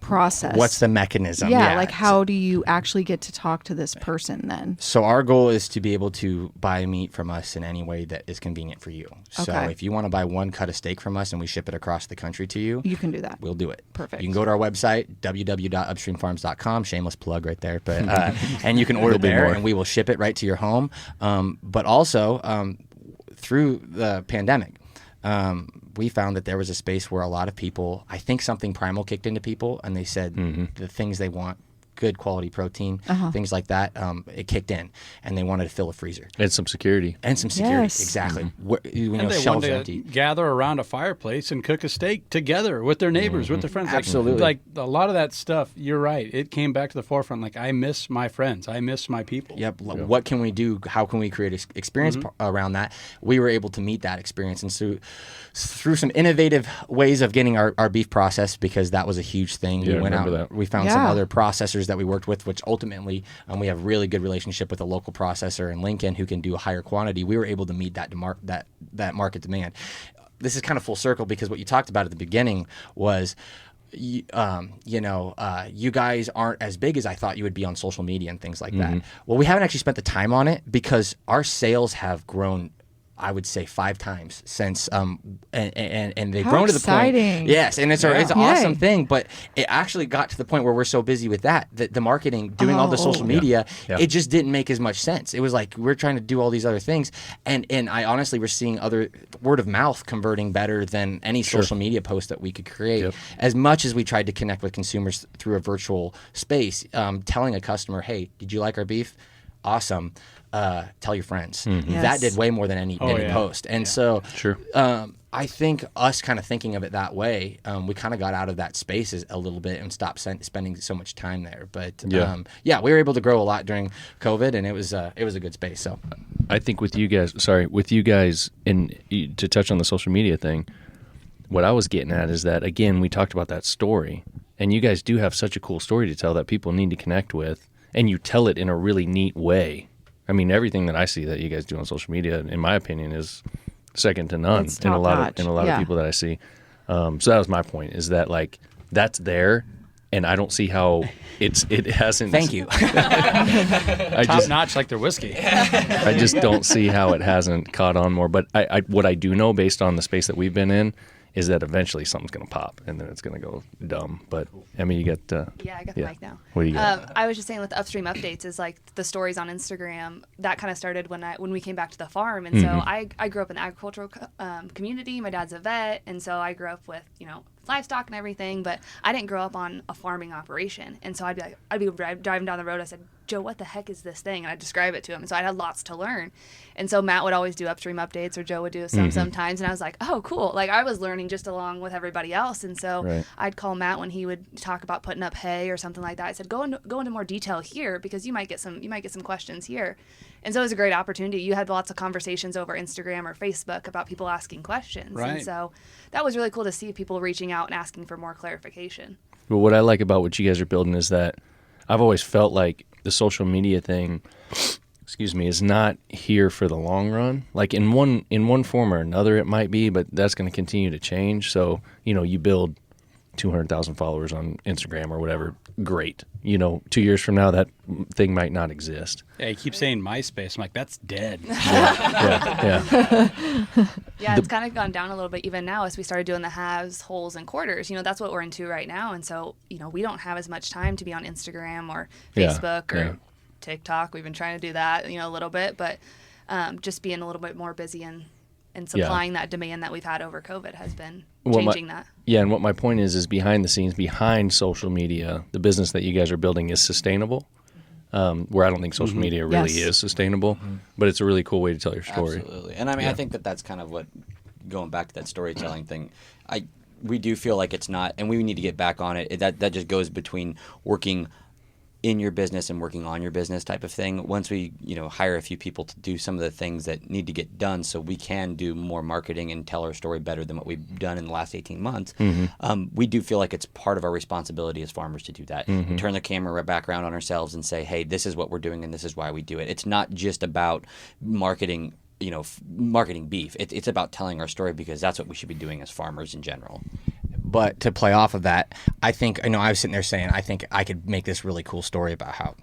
process? What's the mechanism? Yeah, like how do you actually get to talk to this person then? So our goal is to be able to buy meat from us in any way that is convenient for you. So Okay. if you want to buy one cut of steak from us and we ship it across the country to you, You can do that. we'll do it. Perfect. You can go to our website, www.upstreamfarms.com, shameless plug right there, but and you can order there and we will ship it right to your home. But also through the pandemic, we found that there was a space where a lot of people, I think something primal kicked into people, and they said the things they want, good quality protein, things like that, it kicked in, and they wanted to fill a freezer. And some security. And some security, Yes. exactly. And they Shelves wanted to empty. gather around a fireplace and cook a steak together with their neighbors, with their friends. Like- Absolutely. Like a lot of that stuff, you're right. It came back to the forefront. Like, I miss my friends. I miss my people. Yep. What can we do? How can we create an experience around that? We were able to meet that experience, and so through some innovative ways of getting our beef processed, because that was a huge thing. Yeah, we went out. remember that. We found some Yeah. other processors that we worked with, which ultimately we have really good relationship with a local processor in Lincoln who can do a higher quantity. We were able to meet that market demand. This is kind of full circle because what you talked about at the beginning was. You guys aren't as big as I thought you would be on social media and things like that. Well, we haven't actually spent the time on it because our sales have grown, I would say, 5 times since, and they've How grown to the exciting. point. Yes, and it's an Yay. awesome thing. But it actually got to the point where we're so busy with that the marketing, doing all the social media, it just didn't make as much sense. It was like we're trying to do all these other things, and I honestly we're seeing other word of mouth converting better than any social media post that we could create. As much as we tried to connect with consumers through a virtual space, telling a customer, "Hey, did you like our beef? Awesome." Tell your friends. That Yes. did way more than any post. And so I think us kind of thinking of it that way, we kind of got out of that space a little bit and stopped spending so much time there. But we were able to grow a lot during COVID, and it was a good space. So I think with you guys, and to touch on the social media thing, what I was getting at is that, again, we talked about that story, and you guys do have such a cool story to tell that people need to connect with, and you tell it in a really neat way. I mean, everything that I see that you guys do on social media, in my opinion, is second to none It's in a lot top-notch. of people that I see. So that was my point, is that like that's there, and I don't see how it hasn't. thank you. Top notch like their whiskey. I just don't see how it hasn't caught on more. But what I do know, based on the space that we've been in, is that eventually something's going to pop, and then it's going to go dumb. But I mean, you get. Yeah, I got the mic now. What do you got? I was just saying with the UpStream updates is like the stories on Instagram that kind of started when we came back to the farm, and so I grew up in the agricultural community. My dad's a vet, and so I grew up with livestock and everything, but I didn't grow up on a farming operation, and so I'd be driving down the road. I said, Joe, what the heck is this thing? And I'd describe it to him, and so I had lots to learn. And so Matt would always do UpStream updates, or Joe would do some sometimes, and I was like, oh, cool. Like I was learning just along with everybody else, and so I'd call Matt when he would talk about putting up hay or something like that. I said, go into more detail here because you might get some questions here. And so it was a great opportunity. You had lots of conversations over Instagram or Facebook about people asking questions. Right. And so that was really cool to see people reaching out and asking for more clarification. But what I like about what you guys are building is that I've always felt like the social media thing, is not here for the long run. Like in one form or another, it might be, but that's going to continue to change. So, you build 200,000 followers on Instagram or whatever. Great. 2 years from now, that thing might not exist. Yeah, you keep saying MySpace. I'm like, that's dead. Yeah. Yeah, it's kind of gone down a little bit even now as we started doing the halves, wholes, and quarters. That's what we're into right now. And so, we don't have as much time to be on Instagram or Facebook or TikTok. We've been trying to do that, a little bit, but just being a little bit more busy and supplying that demand that we've had over COVID has been changing that. Yeah, and what my point is behind the scenes, behind social media, the business that you guys are building is sustainable. Where I don't think social media really is sustainable, but it's a really cool way to tell your story. Absolutely. And I mean, I think that's kind of what, going back to that storytelling thing, we do feel like it's not, and we need to get back on it. That just goes between working in your business and working on your business type of thing. Once we, hire a few people to do some of the things that need to get done so we can do more marketing and tell our story better than what we've done in the last 18 months, we do feel like it's part of our responsibility as farmers to do that. We turn the camera back around on ourselves and say, hey, this is what we're doing and this is why we do it. It's not just about marketing marketing beef. It's about telling our story because that's what we should be doing as farmers in general. But to play off of that, I was sitting there saying, I think I could make this really cool story about how,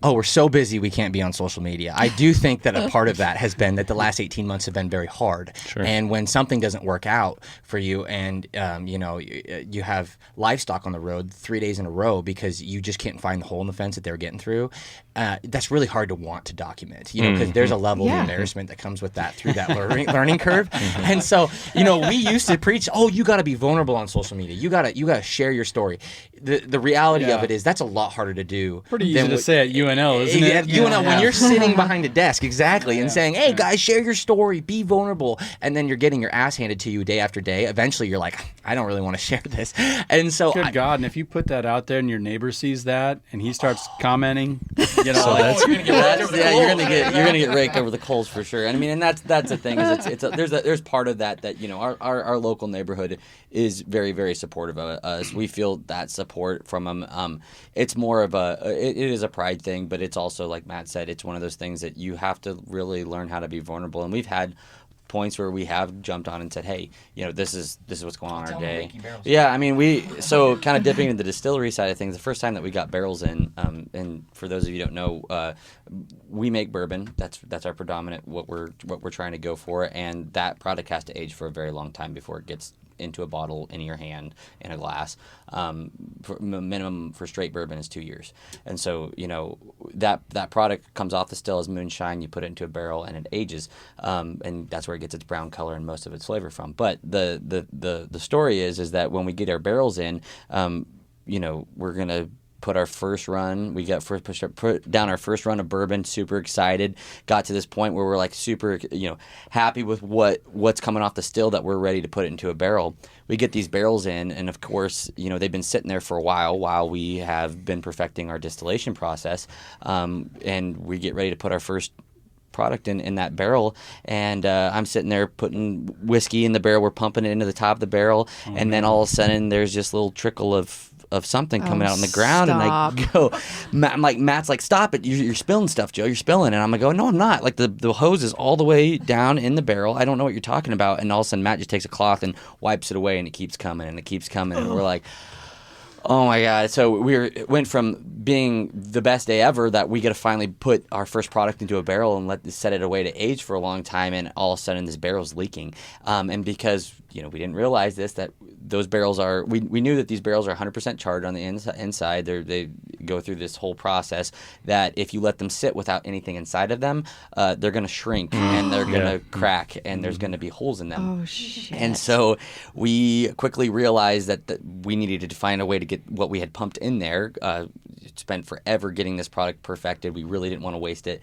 we're so busy we can't be on social media. I do think that a part of that has been that the last 18 months have been very hard. Sure. And when something doesn't work out for you and, you have livestock on the road 3 days in a row because you just can't find the hole in the fence that they're getting through, that's really hard to want to document, because there's a level of embarrassment that comes with that through that learning curve. And so, we used to preach, you got to be vulnerable on social media. You got to share your story. The reality of it is that's a lot harder to do. Pretty easy to say at UNL, isn't it? At UNL, when you're sitting behind a desk, exactly, and saying, hey, guys, share your story, be vulnerable, and then you're getting your ass handed to you day after day. Eventually, you're like, I don't really want to share this. And so, Good God, and if you put that out there and your neighbor sees that and he starts commenting, so that's you're gonna get raked over the coals for sure. And I mean, and that's the thing is there's part of that our local neighborhood is very, very supportive of us. We feel that support from them. It's more of it is a pride thing, but it's also, like Matt said, it's one of those things that you have to really learn how to be vulnerable. And we've had points where we have jumped on and said, hey, this is what's going on in our day. Yeah, I mean, so kind of dipping into the distillery side of things, the first time that we got barrels in, and for those of you who don't know, we make bourbon. That's our predominant what we're trying to go for, and that product has to age for a very long time before it gets into a bottle, in your hand, in a glass. Minimum for straight bourbon is 2 years. And so, that product comes off the still as moonshine, you put it into a barrel and it ages. And that's where it gets its brown color and most of its flavor from. But the story is that when we get our barrels in, we're going to put our first run. We got put down our first run of bourbon. Super excited. Got to this point where we're like super, happy with what's coming off the still that we're ready to put it into a barrel. We get these barrels in, and of course, they've been sitting there for a while we have been perfecting our distillation process, and we get ready to put our first product in that barrel, and I'm sitting there putting whiskey in the barrel. We're pumping it into the top of the barrel, and then all of a sudden there's just a little trickle of something coming out on the ground, stop. and I go, Matt's like, stop it, you're spilling stuff, Joe, you're spilling. And I'm like, oh, no, I'm not. Like the hose is all the way down in the barrel. I don't know what you're talking about. And all of a sudden Matt just takes a cloth and wipes it away, and it keeps coming and it keeps coming, and we're like, oh my God. So it went from being the best day ever that we get to finally put our first product into a barrel and set it away to age for a long time, and all of a sudden this barrel's leaking. And because we didn't realize that those barrels are, we knew that these barrels are 100% charred on the inside. They go through this whole process that if you let them sit without anything inside of them, they're going to shrink and they're going to crack, and there's going to be holes in them. Oh, shit. And so we quickly realized that we needed to find a way to get what we had pumped in there. Spent forever getting this product perfected. We really didn't want to waste it.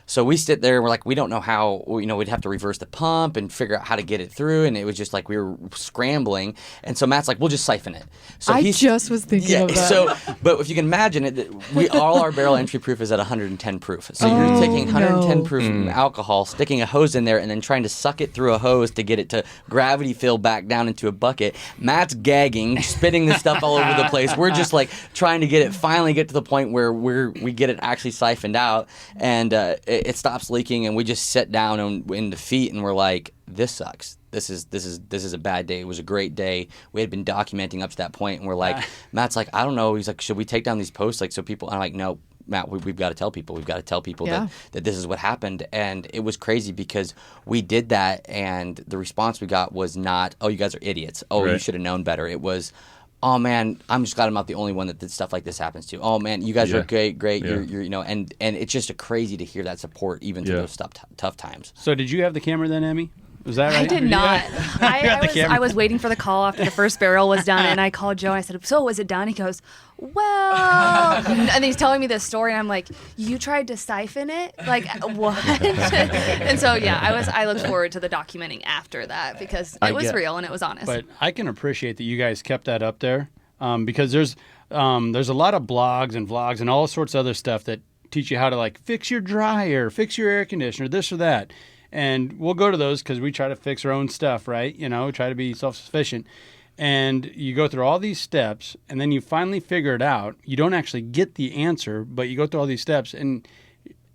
So we sit there and we're like, we don't know how, we'd have to reverse the pump and figure out how to get it through. And it was just like we were scrambling. And so Matt's like, we'll just siphon it. So I just was thinking of that. So, but if you can imagine it, all our barrel entry proof is at 110 proof. So you're taking 110 proof alcohol, sticking a hose in there, and then trying to suck it through a hose to get it to gravity fill back down into a bucket. Matt's gagging, spitting this stuff all over the place. We're just like trying to finally get to the point where we get it actually siphoned out, and it stops leaking, and we just sit down in defeat, and we're like, this sucks. This is a bad day. It was a great day. We had been documenting up to that point, and we're like, Matt's like, I don't know. He's like, should we take down these posts, like, so people? I'm like, no, Matt, we've got to tell people. We've got to tell people that this is what happened. And it was crazy because we did that, and the response we got was not, oh, you guys are idiots. Oh, you should have known better. It was, oh man, I'm just glad I'm not the only one that stuff like this happens to. Oh man, you guys are great. Yeah. You're and it's just crazy to hear that support even through those tough times. So did you have the camera then, Emmy? Was that right? I did not. I was waiting for the call after the first barrel was done, and I called Joe and I said, so was it done? He goes, well, and he's telling me this story, and I'm like, you tried to siphon it? Like, what? And so, I looked forward to the documenting after that because it was real and it was honest. But I can appreciate that you guys kept that up there because there's a lot of blogs and vlogs and all sorts of other stuff that teach you how to like fix your dryer, fix your air conditioner, this or that. And we'll go to those because we try to fix our own stuff, right? You know, try to be self-sufficient. And you go through all these steps, and then you finally figure it out. You don't actually get the answer, but you go through all these steps, and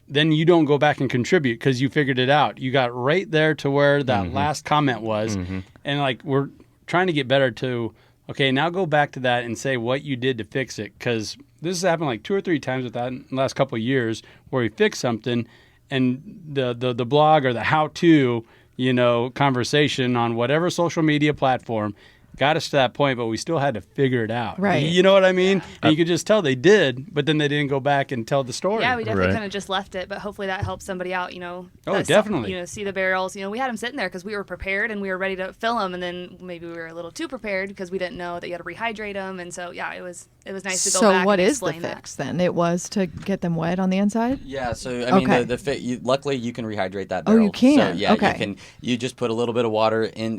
then you don't go back and contribute because you figured it out. You got right there to where that last comment was. And like, we're trying to get better to, okay, now go back to that and say what you did to fix it. Because this has happened like 2 or 3 times with that in the last couple of years where we fixed something, and the blog or the how-to, you know, conversation on whatever social media platform got us to that point, but we still had to figure it out. Right. You know what I mean? And you could just tell they did, but then they didn't go back and tell the story. Yeah, we definitely kind of just left it, but hopefully that helps somebody out, you know. Oh, definitely. You know, see the barrels. You know, we had them sitting there because we were prepared and we were ready to fill them, and then maybe we were a little too prepared because we didn't know that you had to rehydrate them, and so yeah, it was nice to go back. So what and is the explain that. fix then? It was to get them wet on the inside? Yeah, so I mean, Okay. the fit. Luckily, you can rehydrate that Oh, barrel. you can? So, yeah, Okay. you can. You just put a little bit of water in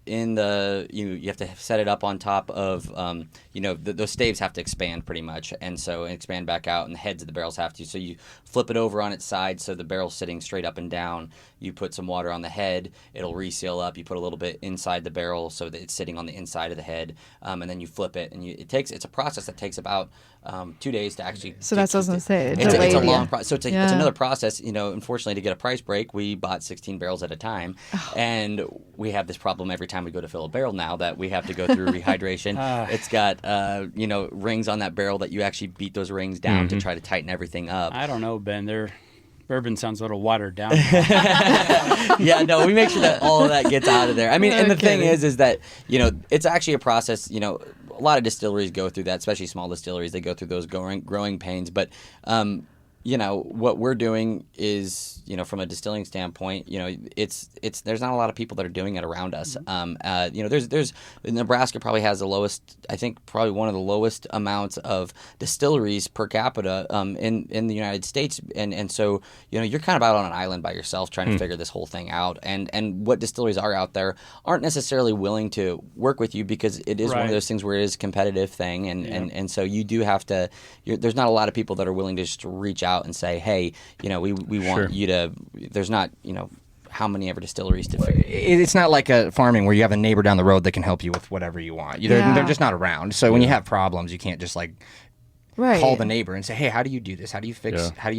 the. You have to set it up on top of. You know, those staves have to expand pretty much, and expand back out, and the heads of the barrels have to. So you flip it over on its side, so the barrel's sitting straight up and down. You put some water on the head, it'll reseal up. You put a little bit inside the barrel so that it's sitting on the inside of the head, and then you flip it, and it's a process that takes about 2 days to actually. So that's what I was going to say. It's a delayed, long process. So it's Yeah. another process. You know, unfortunately, to get a price break, we bought 16 barrels at a time, and we have this problem every time we go to fill a barrel now that we have to go through rehydration. It's got rings on that barrel that you actually beat those rings down to try to tighten everything up. I don't know, Ben. Their bourbon sounds a little watered down. Yeah, no, we make sure that all of that gets out of there. I mean, and the thing is that, you know, it's actually a process, you know, a lot of distilleries go through that, especially small distilleries. They go through those growing pains. But, you know, what we're doing is, you know, from a distilling standpoint, you know, it's there's not a lot of people that are doing it around us. You know, there's Nebraska probably has the lowest, I think probably one of the lowest amounts of distilleries per capita in the United States, and so, you know, you're kind of out on an island by yourself trying to figure this whole thing out, and what distilleries are out there aren't necessarily willing to work with you because it is one of those things where it is a competitive thing, and so you do have to. There's not a lot of people that are willing to just reach out and say, hey, you know, we want you to. There's not, you know, how many ever distilleries to figure. It's not like a farming where you have a neighbor down the road that can help you with whatever you want. They're just not around. So when you have problems, you can't just like call the neighbor and say, hey, how do you do this? How do you fix this? How do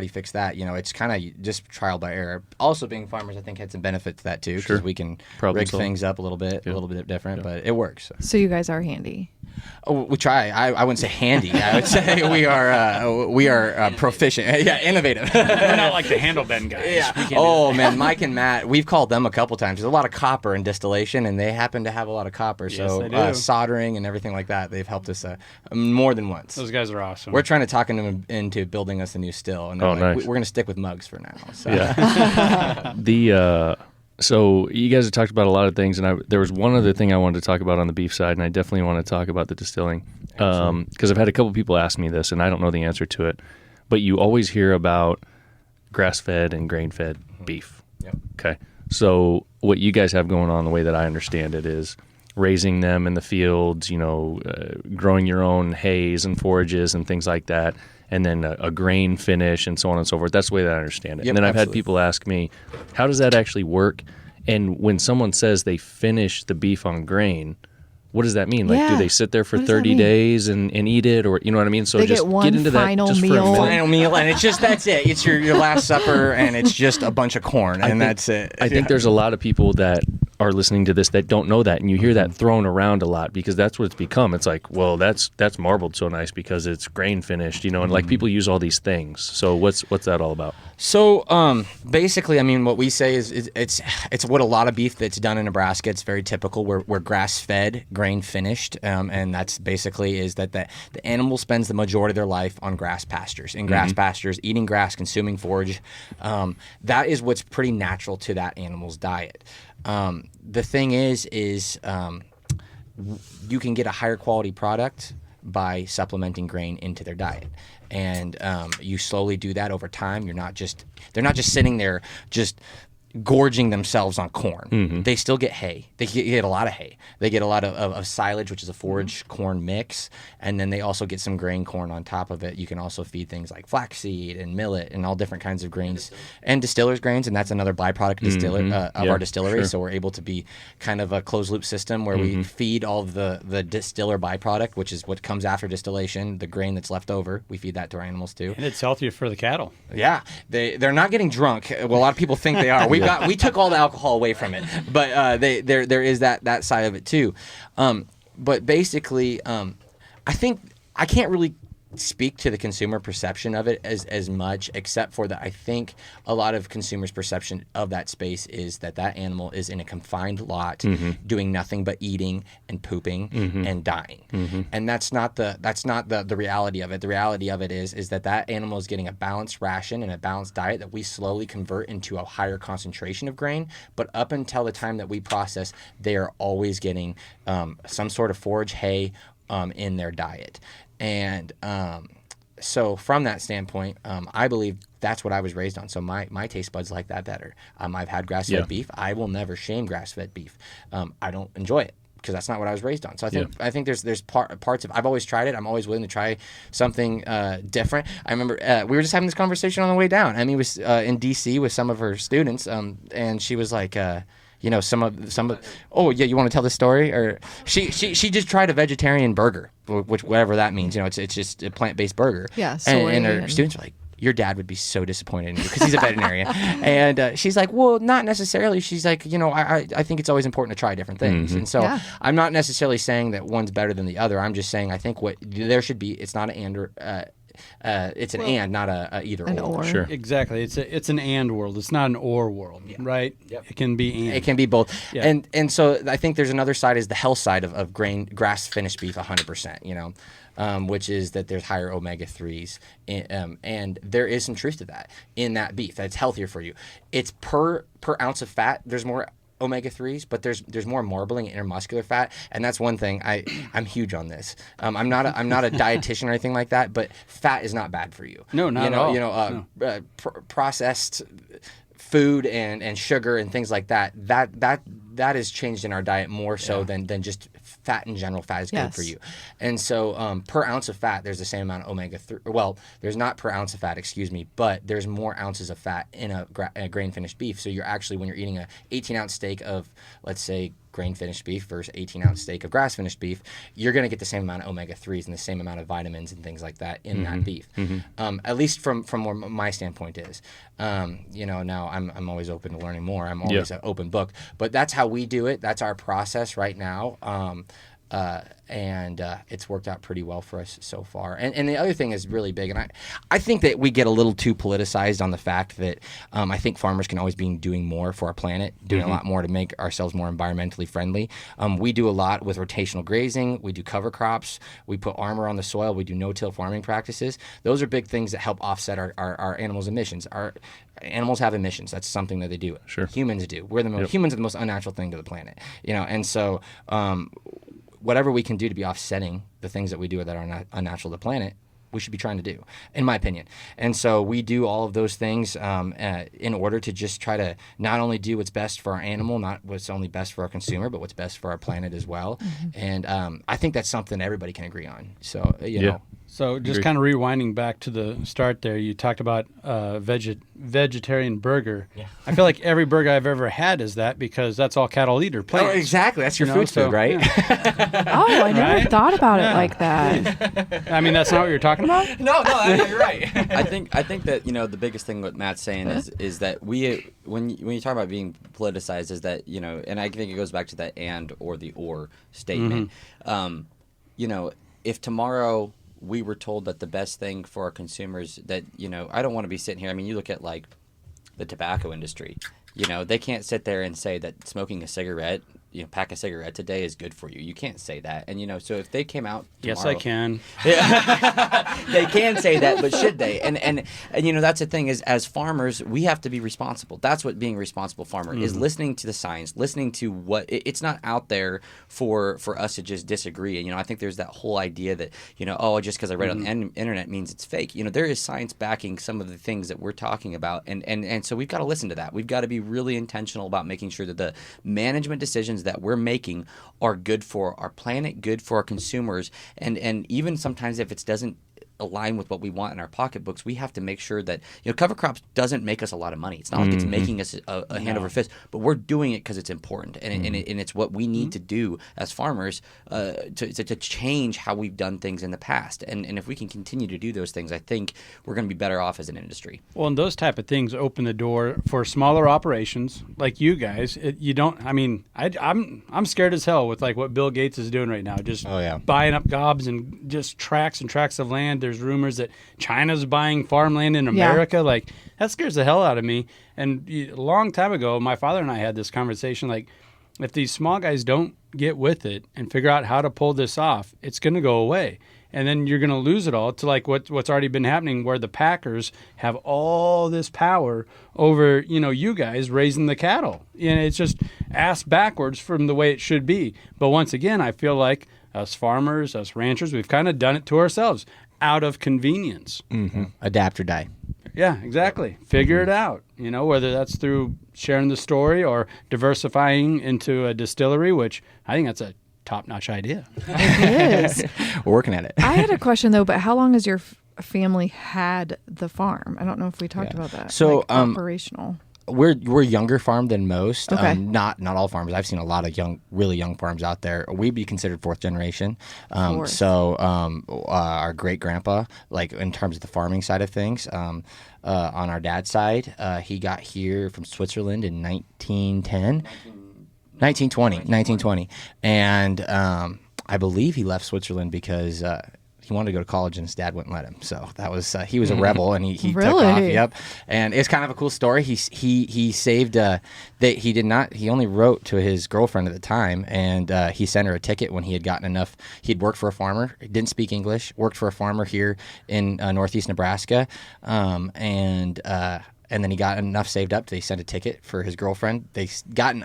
you fix that? You know, it's kind of just trial by error. Also, being farmers, I think, had some benefit to that too, because we can rig things up a little bit different, but it works. So you guys are handy. Oh, we try. I wouldn't say handy. I would say we are proficient. Yeah, innovative. We're not like the handle bend guys. Yeah. Oh man, Mike and Matt, we've called them a couple times. There's a lot of copper in distillation, and they happen to have a lot of copper. Yes, so they do. soldering and everything like that, they've helped us more than once. Those guys are awesome. We're trying to talk them into building us a new still, and they're like, nice. we're going to stick with mugs for now. So. Yeah. So you guys have talked about a lot of things, and there was one other thing I wanted to talk about on the beef side, and I definitely want to talk about the distilling, because I've had a couple people ask me this, and I don't know the answer to it. But you always hear about grass-fed and grain-fed beef. Yep. Okay. So what you guys have going on, the way that I understand it, is raising them in the fields, you know, growing your own hays and forages and things like that, and then a grain finish and so on and so forth. That's the way that I understand it. Yep, and then I've absolutely. had people ask me, how does that actually work? And when someone says they finish the beef on grain, what does that mean? Like, do Yeah. they sit there for What does that 30 mean? days and eat it, or you know what I mean? So They just get one get into that final just for a meal. minute. Final meal, and it's just that's it. It's your last supper, and it's just a bunch of corn, and that's it. I think there's a lot of people that are listening to this that don't know that, and you hear that thrown around a lot because that's what it's become. It's like, well, that's marbled so nice because it's grain finished, you know, and like people use all these things. So what's that all about? So basically, I mean, what we say is it's what a lot of beef that's done in Nebraska. It's very typical. We're grass fed, grain finished, and that's basically is that the animal spends the majority of their life on grass pastures, eating grass, consuming forage. That is what's pretty natural to that animal's diet. The thing is you can get a higher quality product by supplementing grain into their diet. And you slowly do that over time. They're not just sitting there just gorging themselves on corn. Mm-hmm. They still get hay. They get a lot of hay. They get a lot of silage, which is a forage corn mix, and then they also get some grain corn on top of it. You can also feed things like flaxseed and millet and all different kinds of grains and distillers grains, and that's another byproduct of our distillery. Sure. So we're able to be kind of a closed loop system where we feed all of the distiller byproduct, which is what comes after distillation, the grain that's left over. We feed that to our animals too. And it's healthier for the cattle. Yeah, they're not getting drunk. Well, a lot of people think they are. We took all the alcohol away from it, but there is that side of it too. But basically, I think I can't really speak to the consumer perception of it as much, except for that I think a lot of consumers' perception of that space is that animal is in a confined lot doing nothing but eating and pooping and dying. And that's not the reality of it. The reality of it is that animal is getting a balanced ration and a balanced diet that we slowly convert into a higher concentration of grain, but up until the time that we process, they are always getting some sort of forage hay in their diet. And so from that standpoint, I believe that's what I was raised on. So my taste buds like that better. I've had grass-fed beef. I will never shame grass-fed beef. I don't enjoy it because that's not what I was raised on. So I think there's parts of, I've always tried it. I'm always willing to try something different. I remember we were just having this conversation on the way down. Emmy was in D.C. with some of her students, and she was like, some of. Oh yeah, you want to tell the story? Or she just tried a vegetarian burger, which whatever that means. It's just a plant-based burger. Yeah. And her students were like, your dad would be so disappointed in you because he's a veterinarian. And she's like, well, not necessarily. She's like, I think it's always important to try different things. And so I'm not necessarily saying that one's better than the other. I'm just saying I think what there should be. It's not an and or. It's an and, not a either or. Sure. Exactly. It's an and world. It's not an or world, right? Yep. It can be and. It can be both. Yeah. And so I think there's another side is the health side of grass finished beef 100%, which is that there's higher omega-3s. And there is some truth to that in that beef. That's healthier for you. It's per ounce of fat, there's more omega-3s, but there's more marbling and intermuscular fat, and that's one thing I'm huge on this. I'm not a dietitian or anything like that, but fat is not bad for you. No, not at all. Processed food and sugar and things like that has changed in our diet more so than just fat in general. Fat is good for you. And so per ounce of fat, there's the same amount of omega-3. Well, there's not per ounce of fat, but there's more ounces of fat in a grain-finished beef. So you're actually, when you're eating a 18-ounce steak of, let's say, grain-finished beef versus 18-ounce steak of grass-finished beef, you're going to get the same amount of omega-3s and the same amount of vitamins and things like that in that beef. At least from where my standpoint is. Now I'm always open to learning more. I'm always an open book. But that's how we do it. That's our process right now. And it's worked out pretty well for us so far. And the other thing is really big, and I think that we get a little too politicized on the fact that I think farmers can always be doing more for our planet, doing a lot more to make ourselves more environmentally friendly. We do a lot with rotational grazing. We do cover crops. We put armor on the soil. We do no-till farming practices. Those are big things that help offset our animals' emissions. Our animals have emissions. That's something that they do. Sure. Humans do. Humans are the most unnatural thing to the planet. And so whatever we can do to be offsetting the things that we do that are unnatural to the planet, we should be trying to do, in my opinion. And so we do all of those things in order to just try to not only do what's best for our animal, not what's only best for our consumer, but what's best for our planet as well. And I think that's something everybody can agree on. So, you know. So just kind of rewinding back to the start there, you talked about vegetarian burger. Yeah. I feel like every burger I've ever had is that because that's all cattle eat or plants. Oh, exactly. That's your food, right? Yeah. Oh, I never thought about it like that. I mean, that's not what you're talking about? No, you're right. I think that the biggest thing what Matt's saying is that when you talk about being politicized is that and I think it goes back to that and or the or statement. If tomorrow we were told that the best thing for our consumers that, I don't want to be sitting here. I mean, you look at like the tobacco industry, they can't sit there and say that smoking a cigarette pack of cigarettes a day is good for you. You can't say that. And so if they came out tomorrow, Yes, I can. they can say that, but should they? And that's the thing is, as farmers, we have to be responsible. That's what being a responsible farmer is: listening to the science, listening to what it's not out there for us to just disagree. And I think there's that whole idea that just because I read it on the internet means it's fake. There is science backing some of the things that we're talking about, and so we've got to listen to that. We've got to be really intentional about making sure that the management decisions that we're making are good for our planet, good for our consumers, and even sometimes if it doesn't align with what we want in our pocketbooks, we have to make sure that cover crops doesn't make us a lot of money. It's not like it's making us a hand over fist, but we're doing it because it's important, and it's what we need to do as farmers to change how we've done things in the past. And if we can continue to do those things, I think we're going to be better off as an industry. Well, and those type of things open the door for smaller operations like you guys. I'm scared as hell with like what Bill Gates is doing right now, just buying up gobs and just tracts and tracts of land. There's rumors that China's buying farmland in America. Like, that scares the hell out of me. And a long time ago, my father and I had this conversation, like, if these small guys don't get with it and figure out how to pull this off, it's going to go away. And then you're going to lose it all to like what's already been happening, where the packers have all this power over, you guys raising the cattle. And it's just ass backwards from the way it should be. But once again, I feel like us farmers, us ranchers, we've kind of done it to ourselves out of convenience. Adapt or die. Yeah, exactly. Figure it out, whether that's through sharing the story or diversifying into a distillery, which I think that's a top-notch idea. It is. We're working at it. I had a question, though, but how long has your family had the farm? I don't know if we talked about that. So, like, operational. We're younger farm than most. Okay. Not all farms. I've seen a lot of really young farms out there. We'd be considered fourth generation. Our great grandpa, like in terms of the farming side of things, on our dad's side, he got here from Switzerland in 1920. And I believe he left Switzerland because he wanted to go to college and his dad wouldn't let him. So that was he was a rebel and he Really? took off. Yep. And it's kind of a cool story. He saved that he only wrote to his girlfriend at the time, and he sent her a ticket when he had gotten enough. He'd worked for a farmer, didn't speak English, worked for a farmer here in northeast Nebraska, and then he got enough saved up. They sent a ticket for his girlfriend. They got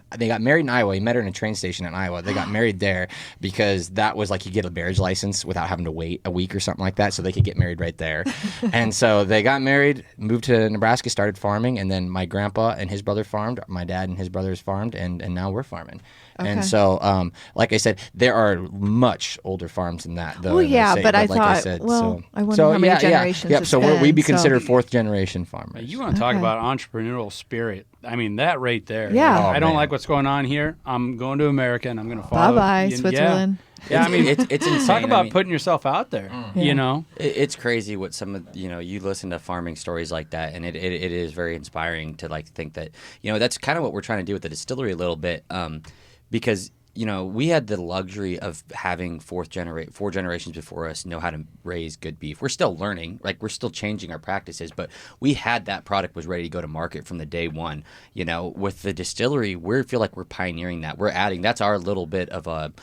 married in Iowa. He met her in a train station in Iowa. They got married there because that was like you get a marriage license without having to wait a week or something like that, so they could get married right there. And so they got married, moved to Nebraska, started farming, and then my grandpa and his brother farmed. My dad and his brothers farmed, and now we're farming. Okay. And so, like I said, there are much older farms than that. Though, Well, yeah, but I like thought, I said, I wonder how many generations Yep. it's So been, we'd be considered fourth generation farmers. You want to talk Okay. about entrepreneurial spirit. I mean, that right there. Yeah. I don't man. like what's going on here. I'm going to America, and I'm going to follow. Bye-bye, Yeah. Switzerland. Yeah, I mean, It's insane. talk about I mean, putting yourself out there, It's crazy what some of you listen to farming stories like that, and it is very inspiring to like think that that's kind of what we're trying to do with the distillery a little bit, because we had the luxury of having four generations before us know how to raise good beef. We're still learning, like we're still changing our practices, but we had that product was ready to go to market from the day one. With the distillery, we feel like we're pioneering that. We're adding, that's our little bit of a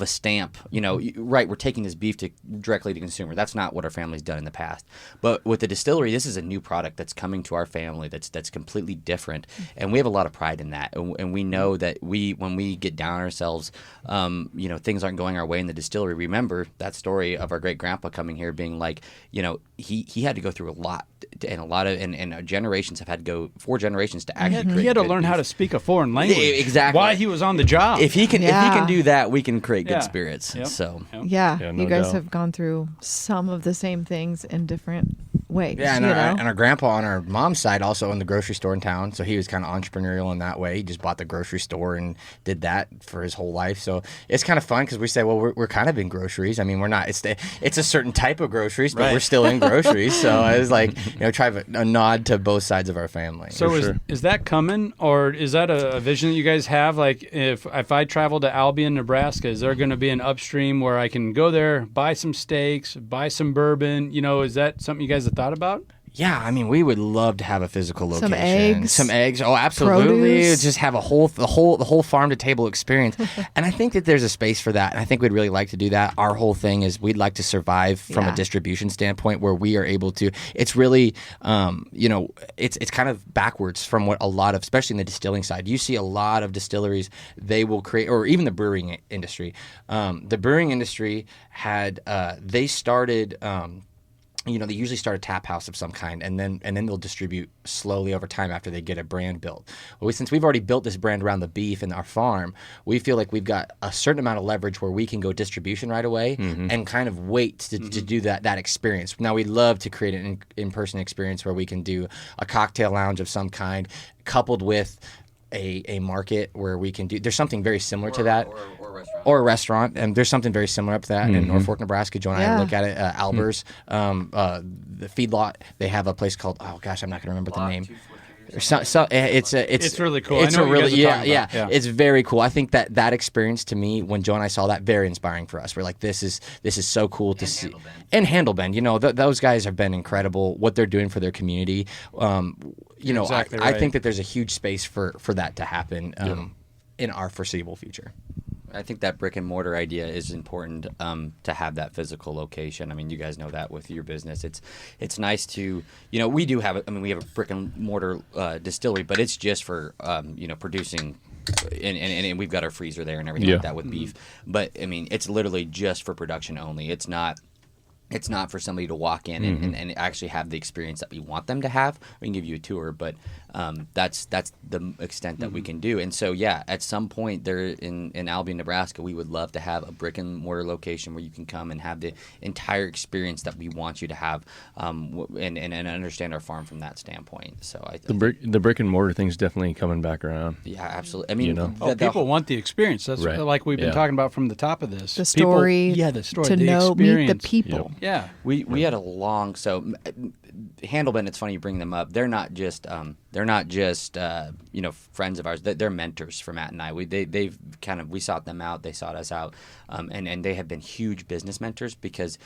stamp. Right? We're taking this beef directly to consumer. That's not what our family's done in the past. But with the distillery, this is a new product that's coming to our family that's completely different, and we have a lot of pride in that. And we know that when we get down ourselves, things aren't going our way in the distillery. Remember that story of our great grandpa coming here being like, he had to go through a lot, and generations have had to go 4 generations to actually create He had to good learn beef. how to speak a foreign language. Exactly. Why he was on the job. If he can do that, we can create Yeah. good spirits. Yep. So Yeah, Yeah, no you guys doubt. have gone through some of the same things in different ways. Yeah, and you know? and our grandpa on our mom's side also owned the grocery store in town, so he was kind of entrepreneurial in that way. He just bought the grocery store and did that for his whole life. So it's kind of fun because we say, well, we're kind of in groceries. I mean, we're not. It's a certain type of groceries, but Right. we're still in groceries. So it's like try a nod to both sides of our family. So sure. is that coming, or is that a vision that you guys have? Like, if I travel to Albion, Nebraska, is there going to be an UpStream where I can go there, buy some steaks, buy some bourbon? Is that something you guys have thought about? Yeah, I mean, we would love to have a physical location. Some eggs. Some eggs. Oh, absolutely. Produce. Just have the whole farm to table experience. And I think that there's a space for that. And I think we'd really like to do that. Our whole thing is we'd like to survive from a distribution standpoint where we are able to. It's really, it's kind of backwards from what a lot of, especially in the distilling side. You see a lot of distilleries, they will create, or even the brewing industry. The brewing industry had, they started. They usually start a tap house of some kind, and then they'll distribute slowly over time after they get a brand built. Well, since we've already built this brand around the beef in our farm, we feel like we've got a certain amount of leverage where we can go distribution right away and kind of wait to do that experience. Now, we'd love to create an in-person experience where we can do a cocktail lounge of some kind, coupled with a market where we can do. There's something very similar to that. Or a restaurant, and there's something very similar up to that in Norfolk, Nebraska. Joe and I look at it. Albers, the feedlot. They have a place called. Oh gosh, I'm not going to remember the name. It's really cool. It's I know what you guys are talking yeah. about. It's very cool. I think that experience to me, when Joe and I saw that, very inspiring for us. We're like, this is so cool to see. And Handlebend, those guys have been incredible. What they're doing for their community. Exactly I right. think that there's a huge space for that to happen in our foreseeable future. I think that brick and mortar idea is important to have that physical location. I mean, you guys know that with your business. It's nice to, we do have we have a brick and mortar distillery, but it's just for, producing, and we've got our freezer there and everything like that with beef. But, I mean, it's literally just for production only. It's not for somebody to walk in and actually have the experience that we want them to have. We can give you a tour, but that's the extent that we can do. And so, at some point there in Albion, Nebraska, we would love to have a brick and mortar location where you can come and have the entire experience that we want you to have, and understand our farm from that standpoint. So the brick and mortar thing's definitely coming back around. Yeah, absolutely. I mean, people want the experience. That's Right. like we've been talking about from the top of this. The story. The story. To the know, meet the experience. people. Yeah. We had a long Handlebend. It's funny you bring them up. They're not just friends of ours. They're mentors for Matt and I. We sought them out. They sought us out, and they have been huge business mentors because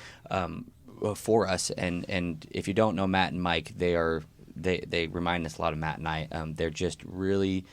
for us. And if you don't know Matt and Mike, they remind us a lot of Matt and I. They're just really.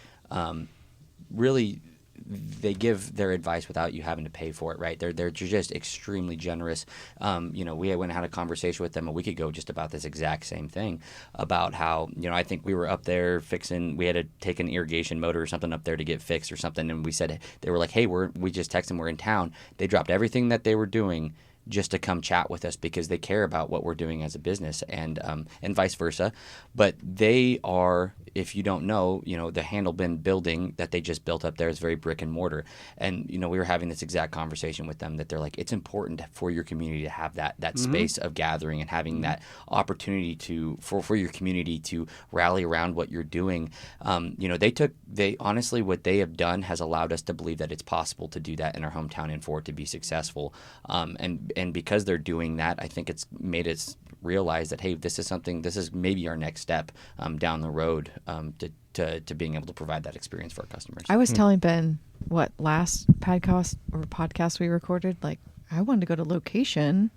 They give their advice without you having to pay for it, right? They're just extremely generous. We went and had a conversation with them a week ago just about this exact same thing, about how, I think we were up there we had to take an irrigation motor or something up there to get fixed or something, and we said, they were like, hey, we just texted them, we're in town. They dropped everything that they were doing just to come chat with us because they care about what we're doing as a business, and vice versa. But they are, if you don't know, the Handlebend building that they just built up there is very brick and mortar. And, we were having this exact conversation with them that they're like, it's important for your community to have that space of gathering and having that opportunity for your community to rally around what you're doing. Honestly, what they have done has allowed us to believe that it's possible to do that in our hometown and for it to be successful. And because they're doing that, I think it's made us realize that, hey, this is maybe our next step down the road to being able to provide that experience for our customers. I was telling Ben last podcast we recorded, like I wanted to go to location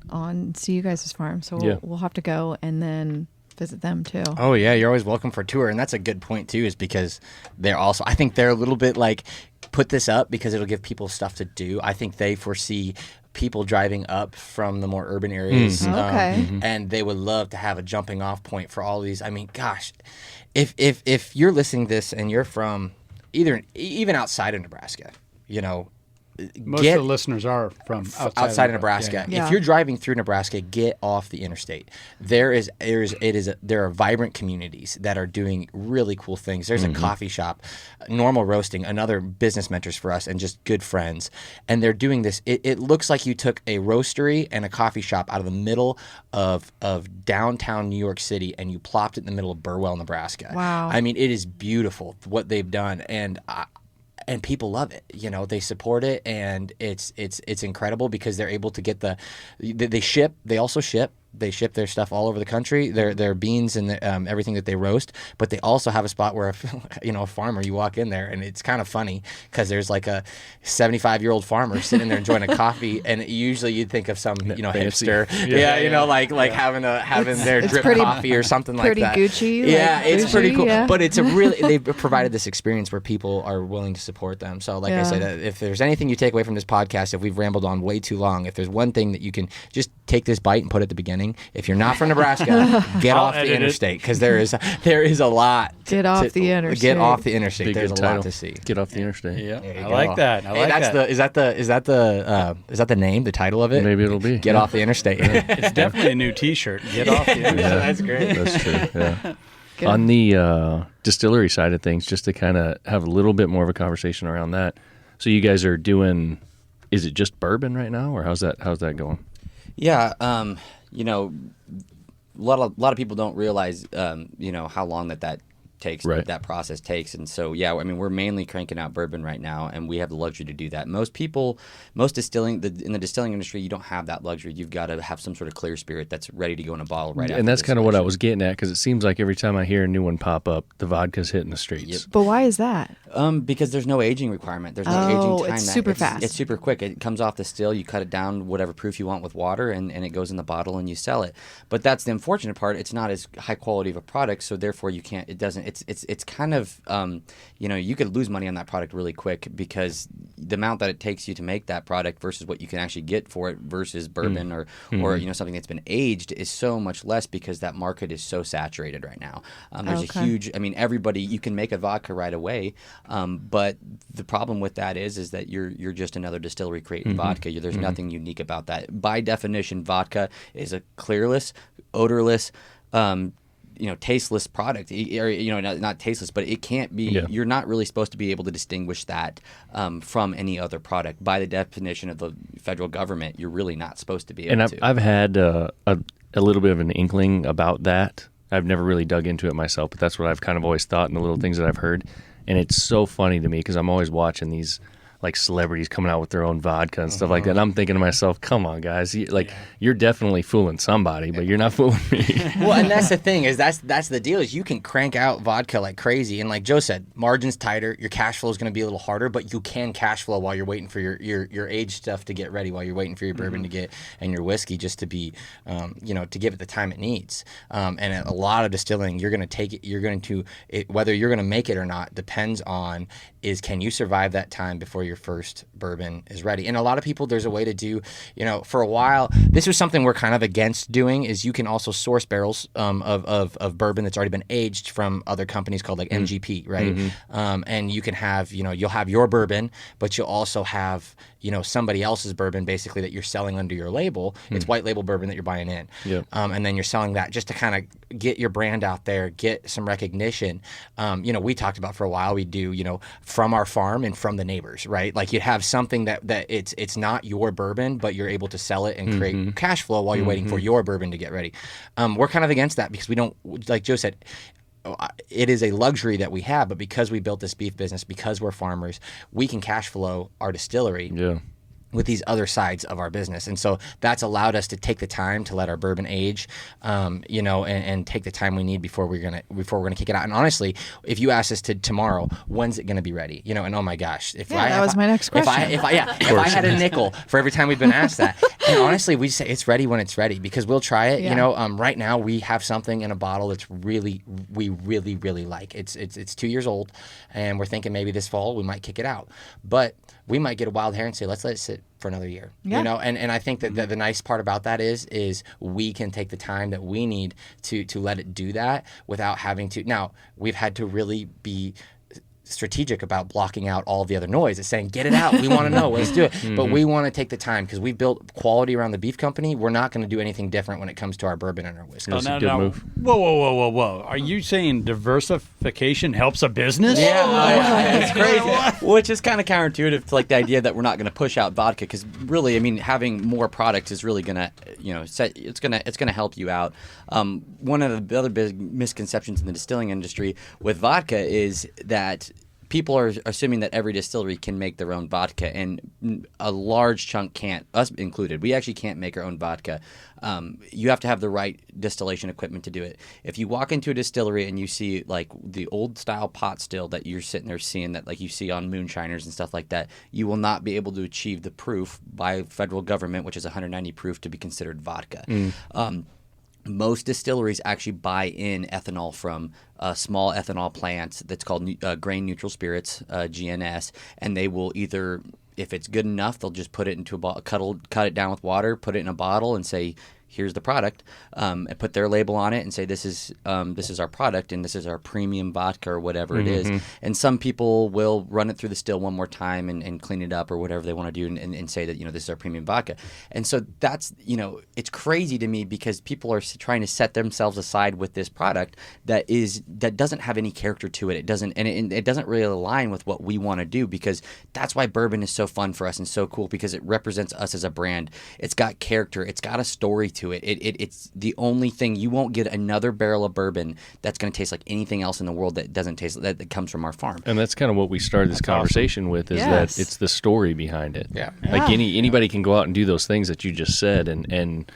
on see you guys' farm, so we'll have to go and then visit them too. Oh yeah, you're always welcome for a tour, and that's a good point too, is because I think they're a little bit like, put this up because it'll give people stuff to do. I think they foresee people driving up from the more urban areas, and they would love to have a jumping off point for all these. I mean, gosh, if you're listening to this and you're from even outside of Nebraska, Most of the listeners are from outside of Nebraska. Yeah. If you're driving through Nebraska, get off the interstate. There are vibrant communities that are doing really cool things. There's a coffee shop, Normal Roasting, another business mentors for us and just good friends. And they're doing this. It looks like you took a roastery and a coffee shop out of the middle of downtown New York City and you plopped it in the middle of Burwell, Nebraska. Wow. I mean, it is beautiful what they've done, and people love it. They support it, and it's incredible because they're able to get they also ship. they ship their stuff all over the country, their beans and everything that they roast. But they also have a spot where, a farmer, you walk in there and it's kind of funny because there's like a 75-year-old farmer sitting there enjoying a coffee, and usually you'd think of some hipster, having their drip coffee or something like that. Pretty Gucci. Yeah, it's Gucci, pretty cool. yeah. But it's they've provided this experience where people are willing to support them. So like I said, if there's anything you take away from this podcast, if we've rambled on way too long, if there's one thing that you can just take this bite and put at the beginning, if you're not from Nebraska, get off the interstate, because there is a lot. Get off the interstate. Get off the interstate. Big There's a title. lot to see. Get off the interstate. Yeah, There you I go. like that. I like that. Is that the name, the title of it? Maybe it'll be. Get off the interstate. It's definitely a new T-shirt. Get off the interstate. That's great. That's true. Yeah. Good. On the distillery side of things, just to kind of have a little bit more of a conversation around that. So you guys are doing, is it just bourbon right now, or how's that going? Yeah, a lot of people don't realize, how long that takes, Right. that process takes. And so, yeah, I mean, we're mainly cranking out bourbon right now, and we have the luxury to do that. Most distilling, in the distilling industry, you don't have that luxury. You've got to have some sort of clear spirit that's ready to go in a bottle right after. And that's kind of what I distillation. was getting at, because it seems like every time I hear a new one pop up, the vodka's hitting the streets. Yep. But why is that? Because there's no aging requirement. There's no aging time. It's super fast. It's super quick. It comes off the still. You cut it down, whatever proof you want with water, and it goes in the bottle and you sell it. But that's the unfortunate part. It's not as high quality of a product, so therefore you can't. It doesn't. It's kind of you could lose money on that product really quick, because the amount that it takes you to make that product versus what you can actually get for it versus bourbon or something that's been aged is so much less, because that market is so saturated right now. There's a huge. I mean, everybody, you can make a vodka right away. But the problem with that is that you're just another distillery creating vodka. There's nothing unique about that. By definition, vodka is a clearless, odorless, tasteless product. Or, not tasteless, but it can't be. Yeah. You're not really supposed to be able to distinguish that from any other product. By the definition of the federal government, you're really not supposed to be able to. And I've had a little bit of an inkling about that. I've never really dug into it myself, but that's what I've kind of always thought, and the little things that I've heard. And it's so funny to me, because I'm always watching these like celebrities coming out with their own vodka and stuff like that. And I'm thinking to myself, come on, guys, you're definitely fooling somebody, but you're not fooling me. Well, and that's the thing, is that's the deal, is you can crank out vodka like crazy, and like Joe said, margins tighter, your cash flow is going to be a little harder, but you can cash flow while you're waiting for your aged stuff to get ready, while you're waiting for your bourbon to get, and your whiskey just to be, to give it the time it needs. And a lot of distilling, you're going to take it, whether you're going to make it or not depends on can you survive that time before your first bourbon is ready. And a lot of people, there's a way to do, for a while, this was something we're kind of against doing, is you can also source barrels of bourbon that's already been aged from other companies called like MGP, right? And you can have, you'll have your bourbon, but you'll also have, somebody else's bourbon basically that you're selling under your label. It's white label bourbon that you're buying in. Yep. And then you're selling that just to kind of get your brand out there, get some recognition. We talked about for a while, we do, from our farm and from the neighbors, right? Like you have something that it's not your bourbon, but you're able to sell it and create cash flow while you're waiting for your bourbon to get ready. We're kind of against that, because we don't, like Joe said, it is a luxury that we have, but because we built this beef business, because we're farmers, we can cash flow our distillery. Yeah. With these other sides of our business. And so that's allowed us to take the time to let our bourbon age, and take the time we need before we're gonna kick it out. And honestly, if you ask us to tomorrow, when's it gonna be ready? And oh my gosh, that was my next question. If I had a nickel for every time we've been asked that, and honestly, we say it's ready when it's ready, because we'll try it. Yeah. Right now we have something in a bottle that's we really like. It's 2 years old, and we're thinking maybe this fall we might kick it out, but we might get a wild hair and say, let's let it sit for another year. Yeah. And I think that the nice part about that is we can take the time that we need to let it do that without having to. Now, we've had to really be strategic about blocking out all the other noise. It's saying, get it out. We want to know. Let's do it. But we want to take the time, because we built quality around the beef company. We're not going to do anything different when it comes to our bourbon and our whiskey. That's a good move. Whoa. Are you saying diversification helps a business? Yeah, it's crazy. Which is kind of counterintuitive to like the idea that we're not going to push out vodka, because really, I mean, having more product is really going to, it's going to help you out. One of the other big misconceptions in the distilling industry with vodka is that people are assuming that every distillery can make their own vodka, and a large chunk can't, us included. We actually can't make our own vodka. You have to have the right distillation equipment to do it. If you walk into a distillery and you see like the old style pot still that you're sitting there seeing that like you see on moonshiners and stuff like that, you will not be able to achieve the proof by federal government, which is 190 proof, to be considered vodka. Most distilleries actually buy in ethanol from small ethanol plants that's called grain neutral spirits, GNS, and they will either, if it's good enough, they'll just put it into a bottle, cut it down with water, put it in a bottle, and say, here's the product, and put their label on it and say, this is our product and this is our premium vodka or whatever it is. And some people will run it through the still one more time and clean it up or whatever they want to do and say that, this is our premium vodka. And so that's, it's crazy to me because people are trying to set themselves aside with this product that doesn't have any character to it. It doesn't really align with what we want to do, because that's why bourbon is so fun for us and so cool, because it represents us as a brand. It's got character. It's got a story to it. It's the only thing. You won't get another barrel of bourbon that's going to taste like anything else in the world that doesn't taste that comes from our farm. And that's kind of what we started this conversation with, is that it's the story behind it. Yeah. Like anybody can go out and do those things that you just said and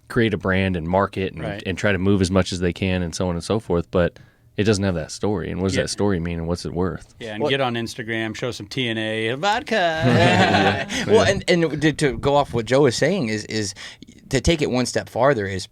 create a brand and market and try to move as much as they can and so on and so forth, but it doesn't have that story. And what does that story mean, and what's it worth? Yeah, and get on Instagram, show some TNA, vodka. Well, and to go off what Joe is saying is to take it one step farther is,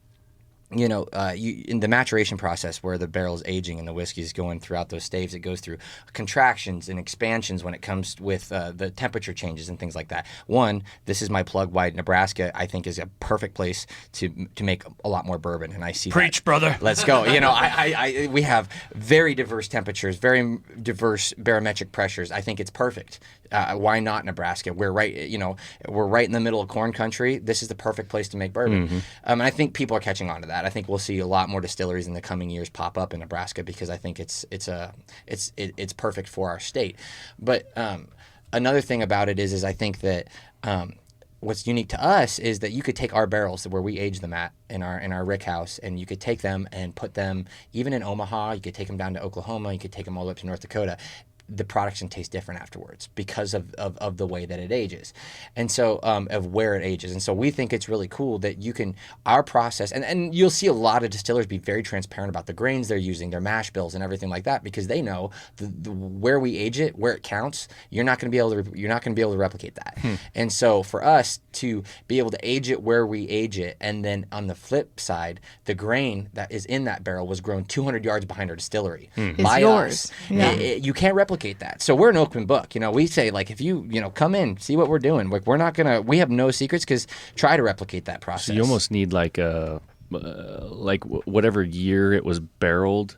in the maturation process where the barrel is aging and the whiskey is going throughout those staves, it goes through contractions and expansions when it comes with the temperature changes and things like that. One, this is my plug why Nebraska, I think, is a perfect place to make a lot more bourbon, and I see Preach, that. brother. Let's go. We have very diverse temperatures, very diverse barometric pressures. I think it's perfect. Why not Nebraska? We're right in the middle of corn country. This is the perfect place to make bourbon. And I think people are catching on to that. I think we'll see a lot more distilleries in the coming years pop up in Nebraska, because I think it's perfect for our state. But another thing about it is I think that what's unique to us is that you could take our barrels where we age them at in our rick house, and you could take them and put them even in Omaha. You could take them down to Oklahoma. You could take them all up to North Dakota. The products can taste different afterwards because of the way that it ages, and so of where it ages. And so we think it's really cool that our process, and you'll see a lot of distillers be very transparent about the grains they're using, their mash bills and everything like that, because they know where we age it, where it counts. You're not going to be able to replicate that. And so for us to be able to age it where we age it, and then on the flip side, the grain that is in that barrel was grown 200 yards behind our distillery by yours. us. Yeah. You can't replicate that. So we're an open book. We say, like, if you come in, see what we're doing. Like, we have no secrets, because try to replicate that process. So you almost need like whatever year it was barreled,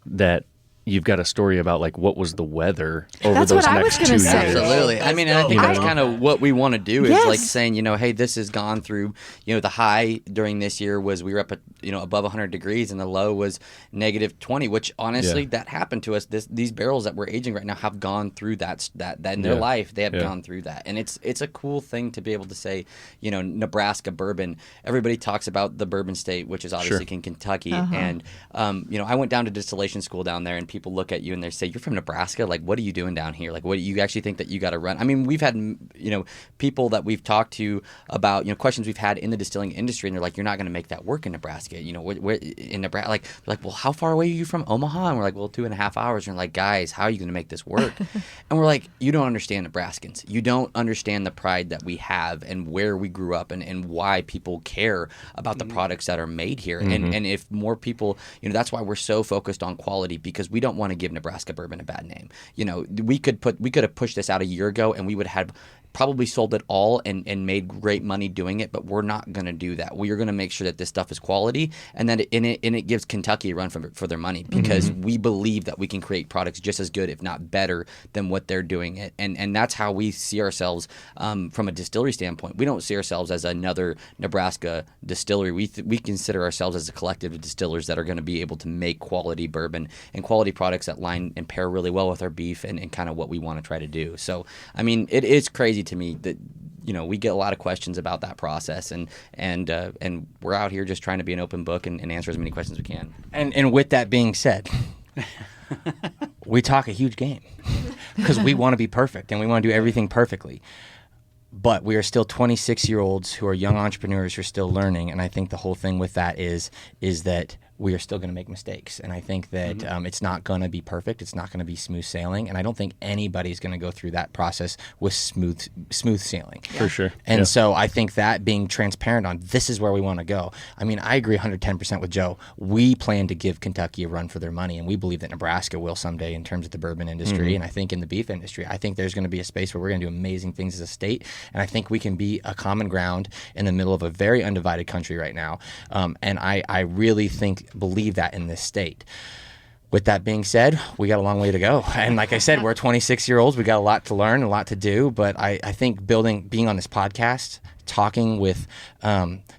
that you've got a story about like what was the weather over That's those what I next was 2 gonna years. say. Absolutely. I mean, and I think that's kind of what we want to do, is Yes. like saying, hey, this has gone through, the high during this year was we were up at, above 100 degrees, and the low was negative 20, which honestly, that happened to us. These barrels that we're aging right now have gone through that in their life. They have gone through that. And it's a cool thing to be able to say, Nebraska bourbon. Everybody talks about the bourbon state, which is obviously in Kentucky. And, I went down to distillation school down there, and people look at you and they say, you're from Nebraska? Like, what are you doing down here? Like, what do you actually think that you got to run? I mean, we've had, people that we've talked to about, questions we've had in the distilling industry, and they're like, you're not going to make that work in Nebraska. Where in Nebraska, like, well, how far away are you from Omaha? And we're like, well, 2.5 hours. And we're like, guys, how are you going to make this work? And we're like, you don't understand Nebraskans. You don't understand the pride that we have and where we grew up and why people care about the products that are made here. And if more people, that's why we're so focused on quality, because we don't want to give Nebraska bourbon a bad name. We could have pushed this out a year ago, and we would have probably sold it all and made great money doing it, but we're not going to do that. We are going to make sure that this stuff is quality, and that it gives Kentucky a run for their money, because we believe that we can create products just as good, if not better, than what they're doing. And that's how we see ourselves from a distillery standpoint. We don't see ourselves as another Nebraska distillery. We consider ourselves as a collective of distillers that are going to be able to make quality bourbon and quality products that line and pair really well with our beef and kind of what we want to try to do. So, I mean, it is crazy to me that we get a lot of questions about that process, and we're out here just trying to be an open book and answer as many questions as we can. And with that being said, we talk a huge game. because we want to be perfect and we want to do everything perfectly. But we are still 26-year-olds who are young entrepreneurs who are still learning. And I think the whole thing with that is that we are still going to make mistakes. And I think that it's not going to be perfect. It's not going to be smooth sailing. And I don't think anybody's going to go through that process with smooth sailing. For sure. And so I think that being transparent on this is where we want to go. I mean, I agree 110% with Joe. We plan to give Kentucky a run for their money. And we believe that Nebraska will someday in terms of the bourbon industry. And I think in the beef industry, I think there's going to be a space where we're going to do amazing things as a state. And I think we can be a common ground in the middle of a very undivided country right now. And I really believe that in this state. With that being said, we got a long way to go. And like I said, we're 26-year-olds. We got a lot to learn, a lot to do. But I think being on this podcast, talking with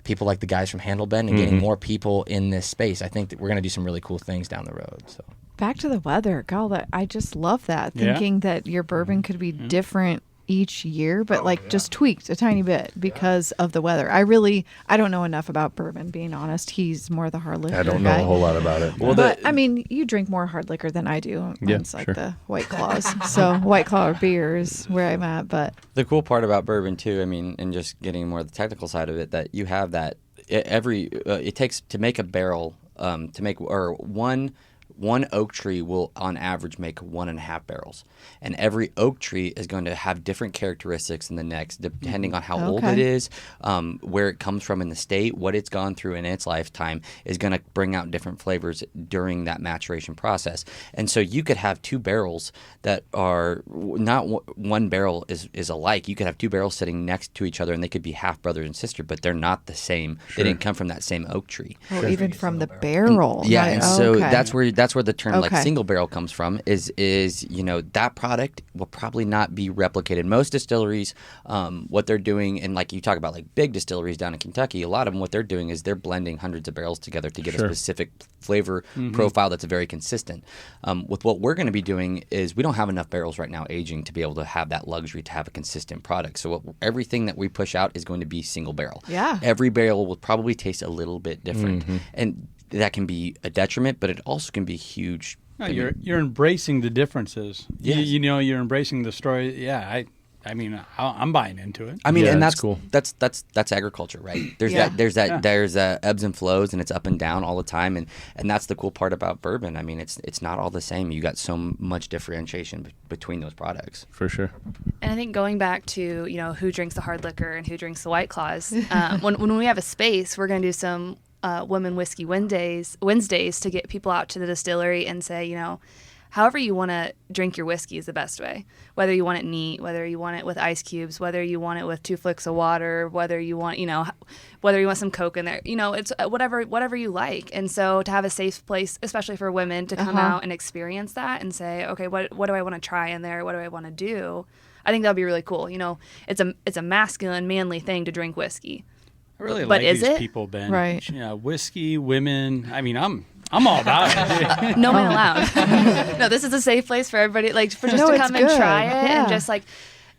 people like the guys from Handlebend and getting more people in this space, I think that we're going to do some really cool things down the road. So Back to the weather. God, I just love that. Thinking that your bourbon could be different each year, but just tweaked a tiny bit because of the weather. I don't know enough about bourbon, being honest. He's more the hard liquor I don't know guy. a whole lot about it. Well, But I mean, you drink more hard liquor than I do. It's like sure. the White Claws. So White Claw beer is where I'm at. But The cool part about bourbon too, I mean, and just getting more of the technical side of it, that you have that it takes to make a barrel one oak tree will on average make 1.5 barrels, and every oak tree is going to have different characteristics in the next depending on how old it is, where it comes from in the state, what it's gone through in its lifetime is going to bring out different flavors during that maturation process. And so you could have two barrels that are not one barrel is alike. You could have two barrels sitting next to each other and they could be half brother and sister, but they're not the same. They didn't come from that same oak tree. even from the barrel. Yeah, right? and so Okay. that's where the term like Okay. single barrel comes from. Is that product will probably not be replicated. Most distilleries, what they're doing, and like you talk about like big distilleries down in Kentucky, a lot of them what they're doing is they're blending hundreds of barrels together to get a specific flavor profile that's very consistent. With what we're going to be doing is we don't have enough barrels right now aging to be able to have that luxury to have a consistent product. So everything that we push out is going to be single barrel. Yeah. Every barrel will probably taste a little bit different, and that can be a detriment, but it also can be huge. No, you're embracing the differences. Yes. You're embracing the story. Yeah, I mean, I'm buying into it. I mean, Yeah, and that's that's cool. That's agriculture, right? There's ebbs and flows, and it's up and down all the time, and that's the cool part about bourbon. I mean, it's not all the same. You got so much differentiation between those products. For sure. And I think going back to, who drinks the hard liquor and who drinks the White Claws, when we have a space, we're going to do some Women Whiskey Wednesdays to get people out to the distillery and say, however you want to drink your whiskey is the best way. Whether you want it neat, whether you want it with ice cubes, whether you want it with 2 flicks of water, whether you want, whether you want some Coke in there, it's whatever you like. And so to have a safe place, especially for women, to come out and experience that and say, okay, what do I want to try in there? What do I want to do? I think that would be really cool. It's a masculine, manly thing to drink whiskey. I really But like is these it? people, Ben. Right. Yeah, whiskey, women. I mean, I'm all about it. No men allowed. No, this is a safe place for everybody, to No, come it's and good. try it Yeah. and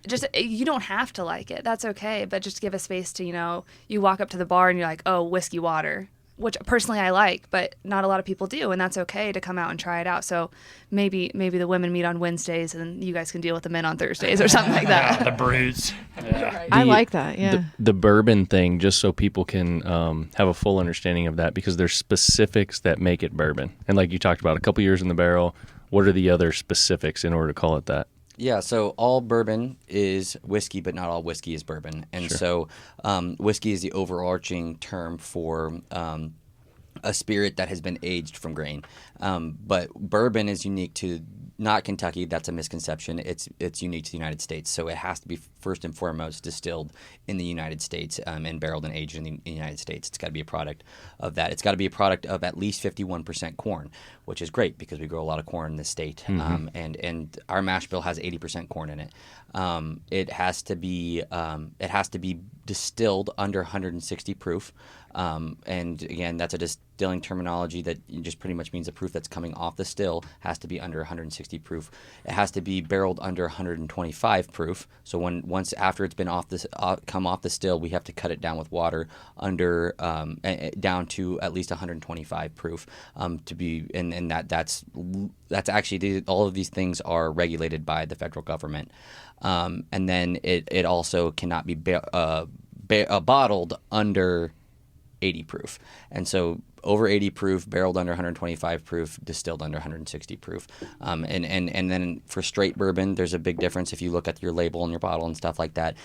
just you don't have to like it. That's okay, but just give a space to, you walk up to the bar and you're like, oh, whiskey water, which personally I like, but not a lot of people do, and that's okay to come out and try it out. So maybe the women meet on Wednesdays and you guys can deal with the men on Thursdays or something like that. The brutes. I like that. Yeah. The bourbon thing, just so people can have a full understanding of that, because there's specifics that make it bourbon. And like you talked about, a couple years in the barrel, what are the other specifics in order to call it that? Yeah, so all bourbon is whiskey, but not all whiskey is bourbon. And so whiskey is the overarching term for a spirit that has been aged from grain. But bourbon is unique to not Kentucky. That's a misconception. It's unique to the United States. So it has to be first and foremost distilled in the United States and barreled and aged in the United States. It's got to be a product of that. It's got to be a product of at least 51% corn, which is great because we grow a lot of corn in this state. And our mash bill has 80% corn in it. It has to be distilled under 160 proof. And again, that's a distilling terminology that just pretty much means the proof that's coming off the still has to be under 160 proof. It has to be barreled under 125 proof. So once after it's been come off the still, we have to cut it down with water under down to at least 125 proof to be, and that's actually all of these things are regulated by the federal government. And then it also cannot be bottled under 80 proof. And so over 80 proof, barreled under 125 proof, distilled under 160 proof. And then for straight bourbon, there's a big difference if you look at your label and your bottle and stuff like that.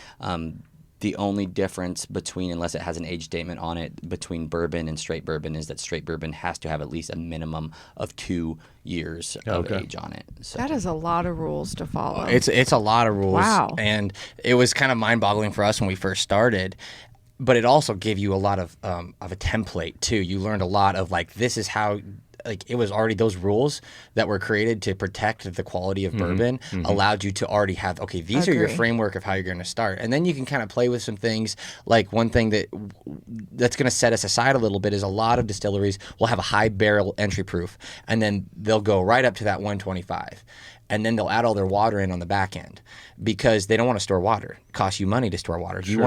The only difference between, unless it has an age statement on it, between bourbon and straight bourbon is that straight bourbon has to have at least a minimum of 2 years of age on it. So That is a lot of rules to follow. It's a lot of rules. Wow. And it was kind of mind-boggling for us when we first started. But it also gave you a lot of a template too. You learned a lot of like, this is how, like, it was already those rules that were created to protect the quality of bourbon allowed you to already have, okay, these are your framework of how you're going to start. And then you can kind of play with some things. Like one thing that's going to set us aside a little bit is a lot of distilleries will have a high barrel entry proof, and then they'll go right up to that 125. And then they'll add all their water in on the back end because they don't want to store water. It costs you money to store water. Sure. You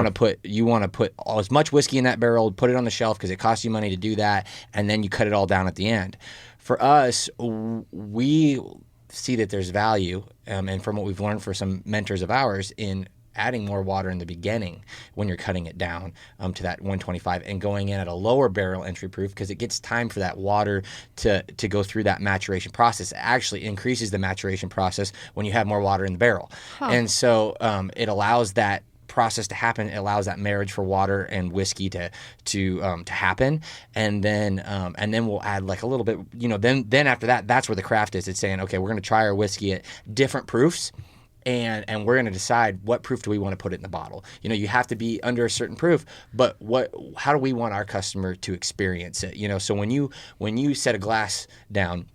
want to put as much whiskey in that barrel, put it on the shelf because it costs you money to do that, and then you cut it all down at the end. For us, we see that there's value, and from what we've learned for some mentors of ours, in adding more water in the beginning when you're cutting it down to that 125 and going in at a lower barrel entry proof because it gets time for that water to go through that maturation process. It actually increases the maturation process when you have more water in the barrel. And so it allows that process to happen. It allows that marriage for water and whiskey to happen, and then we'll add like a little bit, then after that, that's where the craft is. It's saying, okay, we're going to try our whiskey at different proofs. And we're going to decide what proof do we want to put it in the bottle. You have to be under a certain proof, but how do we want our customer to experience it? So when you set a glass down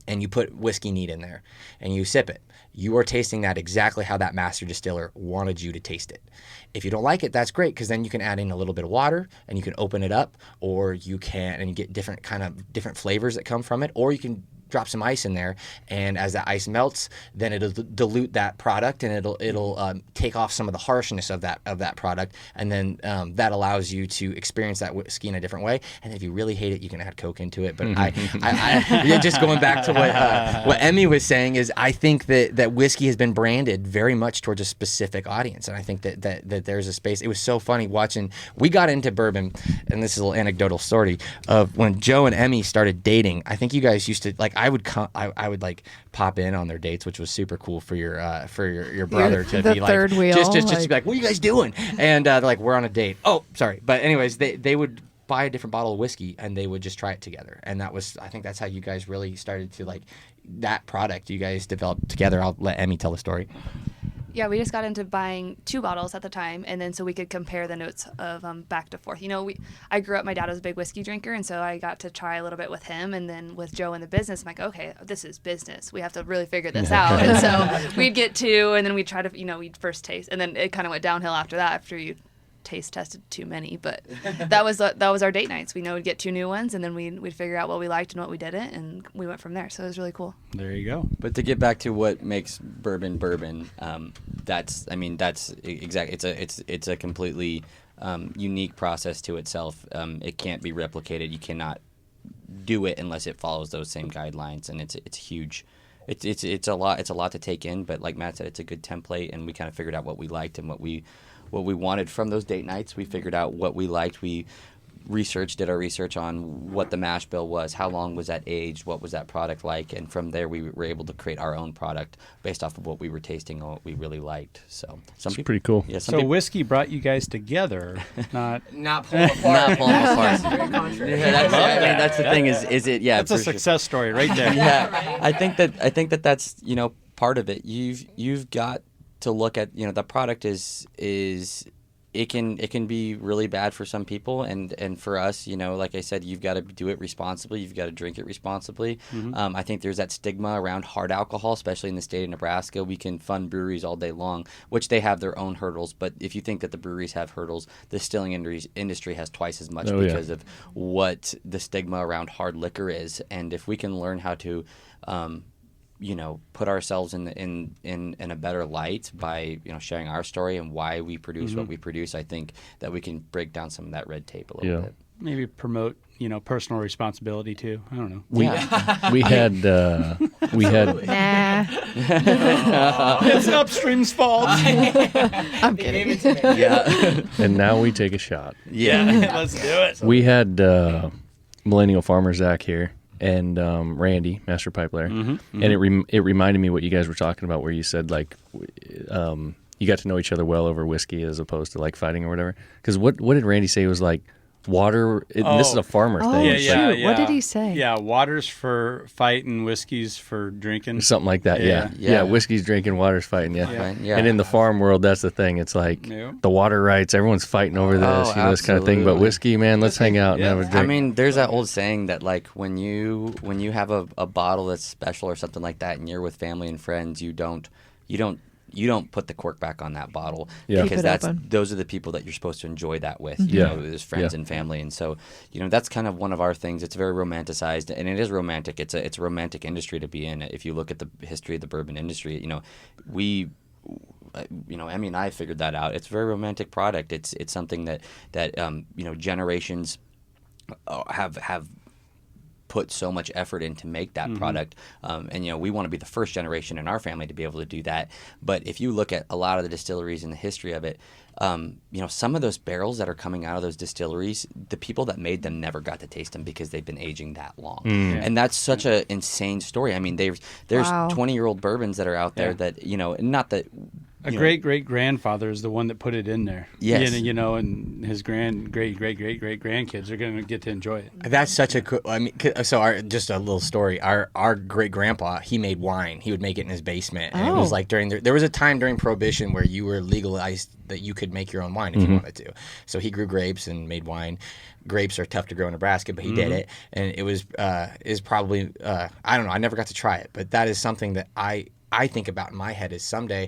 and you put whiskey neat in there and you sip it, you are tasting that exactly how that master distiller wanted you to taste it. If you don't like it, that's great, because then you can add in a little bit of water and you can open it up, or you get different flavors that come from it, or you can drop some ice in there, and as that ice melts, then it'll dilute that product, and it'll take off some of the harshness of that product, and then that allows you to experience that whiskey in a different way. And if you really hate it, you can add Coke into it. But I just going back to what Emmy was saying is, I think that whiskey has been branded very much towards a specific audience, and I think that there's a space. It was so funny watching. We got into bourbon, and this is a little anecdotal story of when Joe and Emmy started dating. I think you guys used to like. I would like pop in on their dates, which was super cool for your brother to be like third wheel, just to be like, what are you guys doing? And they're like, we're on a date. Oh, sorry. But anyways, they would buy a different bottle of whiskey and they would just try it together. And I think that's how you guys really started to like that product you guys developed together. I'll let Emmy tell the story. Yeah, we just got into buying 2 bottles at the time, and then so we could compare the notes of back to forth. I grew up, my dad was a big whiskey drinker, and so I got to try a little bit with him, and then with Joe in the business, I'm like, okay, this is business. We have to really figure this out. And so we'd get 2, and then we'd try to, we'd first taste, and then it kind of went downhill after that, after you taste tested too many. But that was our date nights. We'd get 2 new ones, and then we'd figure out what we liked and what we didn't, and we went from there. So it was really cool. There you go. But to get back to what makes bourbon, that's exactly. It's a completely unique process to itself. It can't be replicated. You cannot do it unless it follows those same guidelines, and it's huge. It's a lot to take in. But like Matt said, it's a good template, and we kind of figured out what we liked and what we wanted from those date nights. We figured out what we liked. We did our research on what the mash bill was, how long was that aged, what was that product like, and from there we were able to create our own product based off of what we were tasting and what we really liked. So it's pretty cool. Yeah, so whiskey brought you guys together, not pulling apart. Not pulling apart. That's the thing. Is it? Yeah, that's a success story right there. Yeah, I think that that's part of it. You've got to look at the product is it can be really bad for some people, and for us, like I said, you've got to do it responsibly. You've got to drink it responsibly. I think there's that stigma around hard alcohol, especially in the state of Nebraska. We can fund breweries all day long, which they have their own hurdles. But if you think that the breweries have hurdles, the distilling industry has twice as much because of what the stigma around hard liquor is. And if we can learn how to put ourselves in a better light by sharing our story and why we produce what we produce, I think that we can break down some of that red tape a little bit. Maybe promote personal responsibility too. I don't know. We had Nah. It's Upstream's fault. I'm kidding. Yeah. and now we take a shot. Yeah. Let's do it. We had Millennial Farmer Zach here and Randy, Master Pipe Layer, and it reminded me what you guys were talking about, where you said like you got to know each other well over whiskey as opposed to like fighting or whatever. Because what did Randy say? It was like water. This is a farmer Oh, thing. shoot. What did he say? Yeah, water's for fighting, whiskey's for drinking. Something like that. Yeah. Whiskey's drinking, water's fighting. Yeah. Yeah. And in the farm world, that's the thing. It's like the water rights. Everyone's fighting over this, this kind of thing. But whiskey, man, let's hang out and have a drink. I mean, there's that old saying that like when you have a bottle that's special or something like that, and you're with family and friends, you don't put the cork back on that bottle because those are the people that you're supposed to enjoy that with, as friends and family. And so, that's kind of one of our things. It's very romanticized, and it is romantic. It's a romantic industry to be in. If you look at the history of the bourbon industry, we Emmy and I figured that out. It's a very romantic product. It's something that generations have put so much effort in to make that product, and we want to be the first generation in our family to be able to do that. But if you look at a lot of the distilleries and the history of it, some of those barrels that are coming out of those distilleries, the people that made them never got to taste them because they've been aging that long. And that's such an insane story. I mean, there's 20-year-old bourbons that are out there that not that. A great-great-grandfather is the one that put it in there. Yes. And his great-great-great-great-great-grandkids are going to get to enjoy it. That's such a cool. I mean, just a little story. Our great-grandpa, he made wine. He would make it in his basement, and it was like there was a time during Prohibition where you were legalized that you could make your own wine if you wanted to. So he grew grapes and made wine. Grapes are tough to grow in Nebraska, but he did it, and it was is probably I don't know. I never got to try it, but that is something that I think about in my head is someday.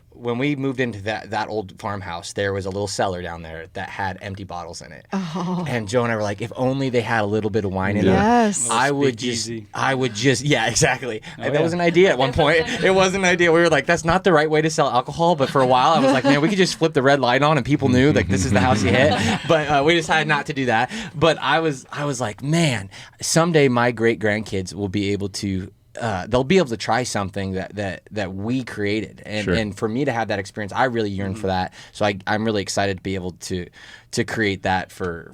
When we moved into that old farmhouse, there was a little cellar down there that had empty bottles in it. And Joe and I were like, if only they had a little bit of wine in it, I would just, yeah, exactly. That was an idea at one point. It was an idea. We were like, that's not the right way to sell alcohol. But for a while, I was like, man, we could just flip the red light on and people knew like this is the house you hit. But we decided not to do that. But I was like, man, someday my great grandkids will be able to. They'll be able to try something that we created, and for me to have that experience, I really yearn for that. So I'm really excited to be able to create that for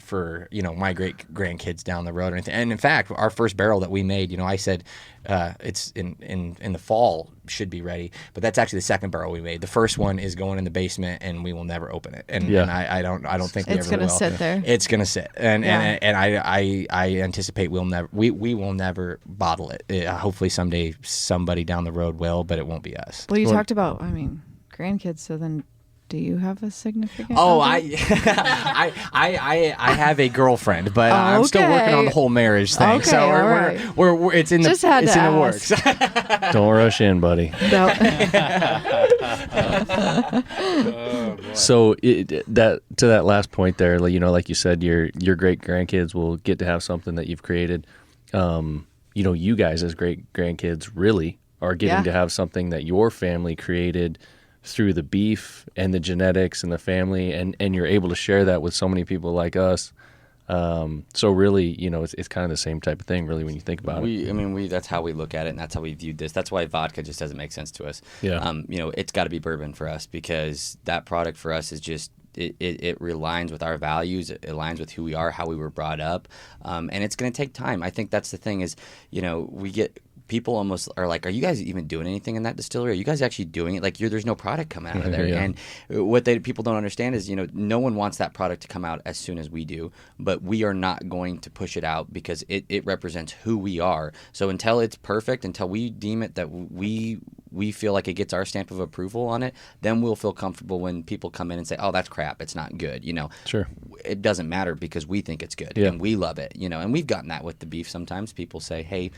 my great grandkids down the road or anything. And in fact, our first barrel that we made, I said it's in the fall should be ready, but that's actually the second barrel we made. The first one is going in the basement, and we will never open it. And I don't think we ever will. It's gonna sit there. It's gonna sit, and I anticipate we will never bottle it. Hopefully someday somebody down the road will, but it won't be us. Well, you talked about grandkids, so then. Do you have a significant? Oh, other? I have a girlfriend, but I'm still working on the whole marriage thing. Okay, so we're it's in Just the had it's to in the ask. works. Don't rush in, buddy. No. So to that last point there, like you said, your great grandkids will get to have something that you've created. You guys as great grandkids really are getting to have something that your family created through the beef and the genetics and the family, and you're able to share that with so many people like us. So really, it's kind of the same type of thing, really, when you think about it. That's how we look at it, and that's how we viewed this. That's why vodka just doesn't make sense to us. Yeah. It's got to be bourbon for us, because that product for us is just it aligns with our values. It aligns with who we are, how we were brought up, and it's going to take time. I think that's the thing is, we get. People almost are like, are you guys even doing anything in that distillery? Are you guys actually doing it? Like, there's no product coming out of there. And what people don't understand is, no one wants that product to come out as soon as we do, but we are not going to push it out because it represents who we are. So until it's perfect, until we deem it that we we feel like it gets our stamp of approval on it, then we'll feel comfortable when people come in and say, oh, that's crap, it's not good. Sure. It doesn't matter because we think it's good and we love it. And we've gotten that with the beef. Sometimes people say, hey,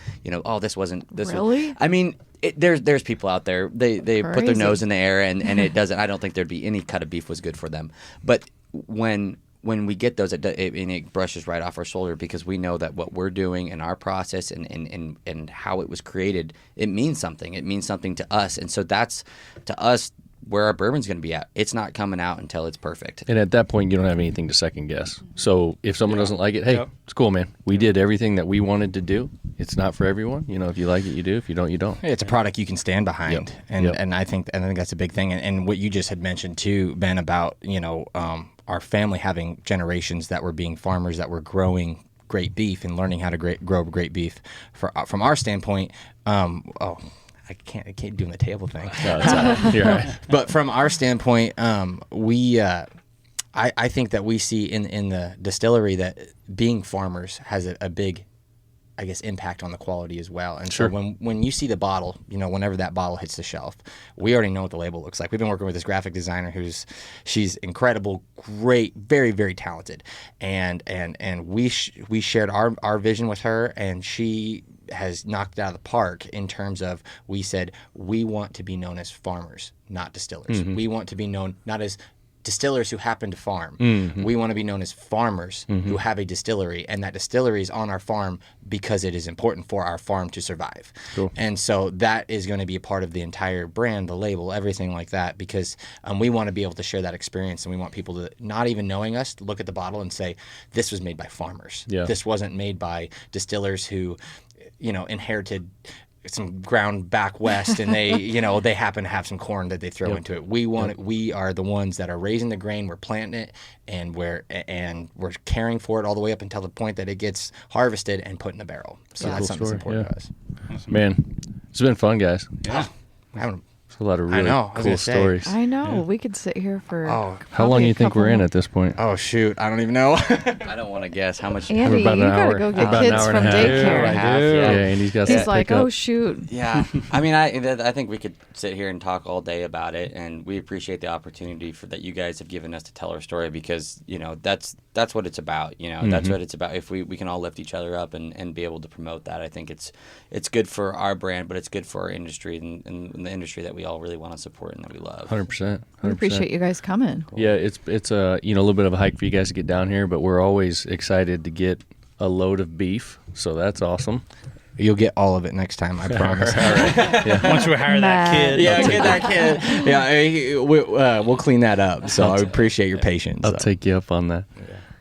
oh, this wasn't this. Really? I mean, there's people out there. They put their Crazy. nose in the air and it doesn't. I don't think there'd be any cut of beef was good for them. But when we get those, it brushes right off our shoulder because we know that what we're doing and our process and how it was created, it means something. It means something to us. And so that's, to us, where our bourbon's going to be at. It's not coming out until it's perfect. And at that point, you don't have anything to second guess. So if someone doesn't like it, hey, it's cool, man. We did everything that we wanted to do. It's not for everyone. If you like it, you do. If you don't, you don't. It's a product you can stand behind, Yep. and Yep. and I think that's a big thing. And what you just had mentioned too, Ben, about our family having generations that were being farmers that were growing great beef and learning how to grow great beef. From our standpoint, I can't do the table thing. No, it's all right. You're all right. But from our standpoint, I think that we see in the distillery that being farmers has a big, I guess, impact on the quality as well. And Sure. so when you see the bottle, whenever that bottle hits the shelf, we already know what the label looks like. We've been working with this graphic designer she's incredible, great, very, very talented. And we shared our vision with her, and she has knocked it out of the park in terms of, we said, we want to be known as farmers, not distillers. Mm-hmm. We want to be known not as distillers who happen to farm. Mm-hmm. We want to be known as farmers who have a distillery, and that distillery is on our farm because it is important for our farm to survive. Cool. And so that is going to be a part of the entire brand, the label, everything like that, because we want to be able to share that experience, and we want people to, not even knowing us, to look at the bottle and say, this was made by farmers. Yeah. This wasn't made by distillers who inherited some ground back west and they happen to have some corn that they throw into it. We are the ones that are raising the grain, we're planting it, and we're caring for it all the way up until the point that it gets harvested and put in a barrel. So that's Cool something that's story, important to us. Man, it's been fun, guys. Yeah. It's a lot of really I was cool gonna say. stories. I know. We could sit here for. How long do you think we're in at this point? Oh shoot, I don't even know. I don't want to guess how much. Andy, about you an gotta hour. go get About an kids hour and from a half. daycare. I do. Yeah, and he's got He's that like, pickup. oh shoot. Yeah, I mean, I think we could sit here and talk all day about it, and we appreciate the opportunity that you guys have given us to tell our story, because that's what it's about. That's what it's about. If we can all lift each other up and be able to promote that, I think it's good for our brand, but it's good for our industry and the industry that we all really want to support and that we love. 100%. We appreciate you guys coming. Yeah, it's a little bit of a hike for you guys to get down here, but we're always excited to get a load of beef, so that's awesome. You'll get all of it next time, I promise. Once we hire that kid. Yeah, get that kid. Yeah, we'll clean that up. So I appreciate your patience. I'll take you up on that.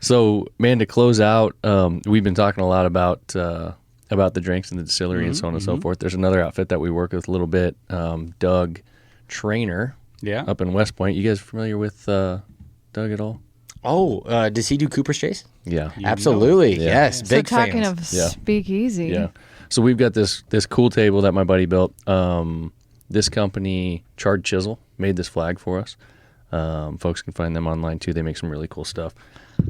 So, man, to close out, we've been talking a lot about the drinks and the distillery and so on and so forth. There's another outfit that we work with a little bit, Doug Trainer, up in West Point. You guys familiar with Doug at all? Oh, does he do Cooper's Chase? Yeah. Absolutely. Yeah. Yes. So Big talking fans. of Yeah. speakeasy. Yeah. So we've got this cool table that my buddy built. This company, Charred Chisel, made this flag for us. Folks can find them online too. They make some really cool stuff.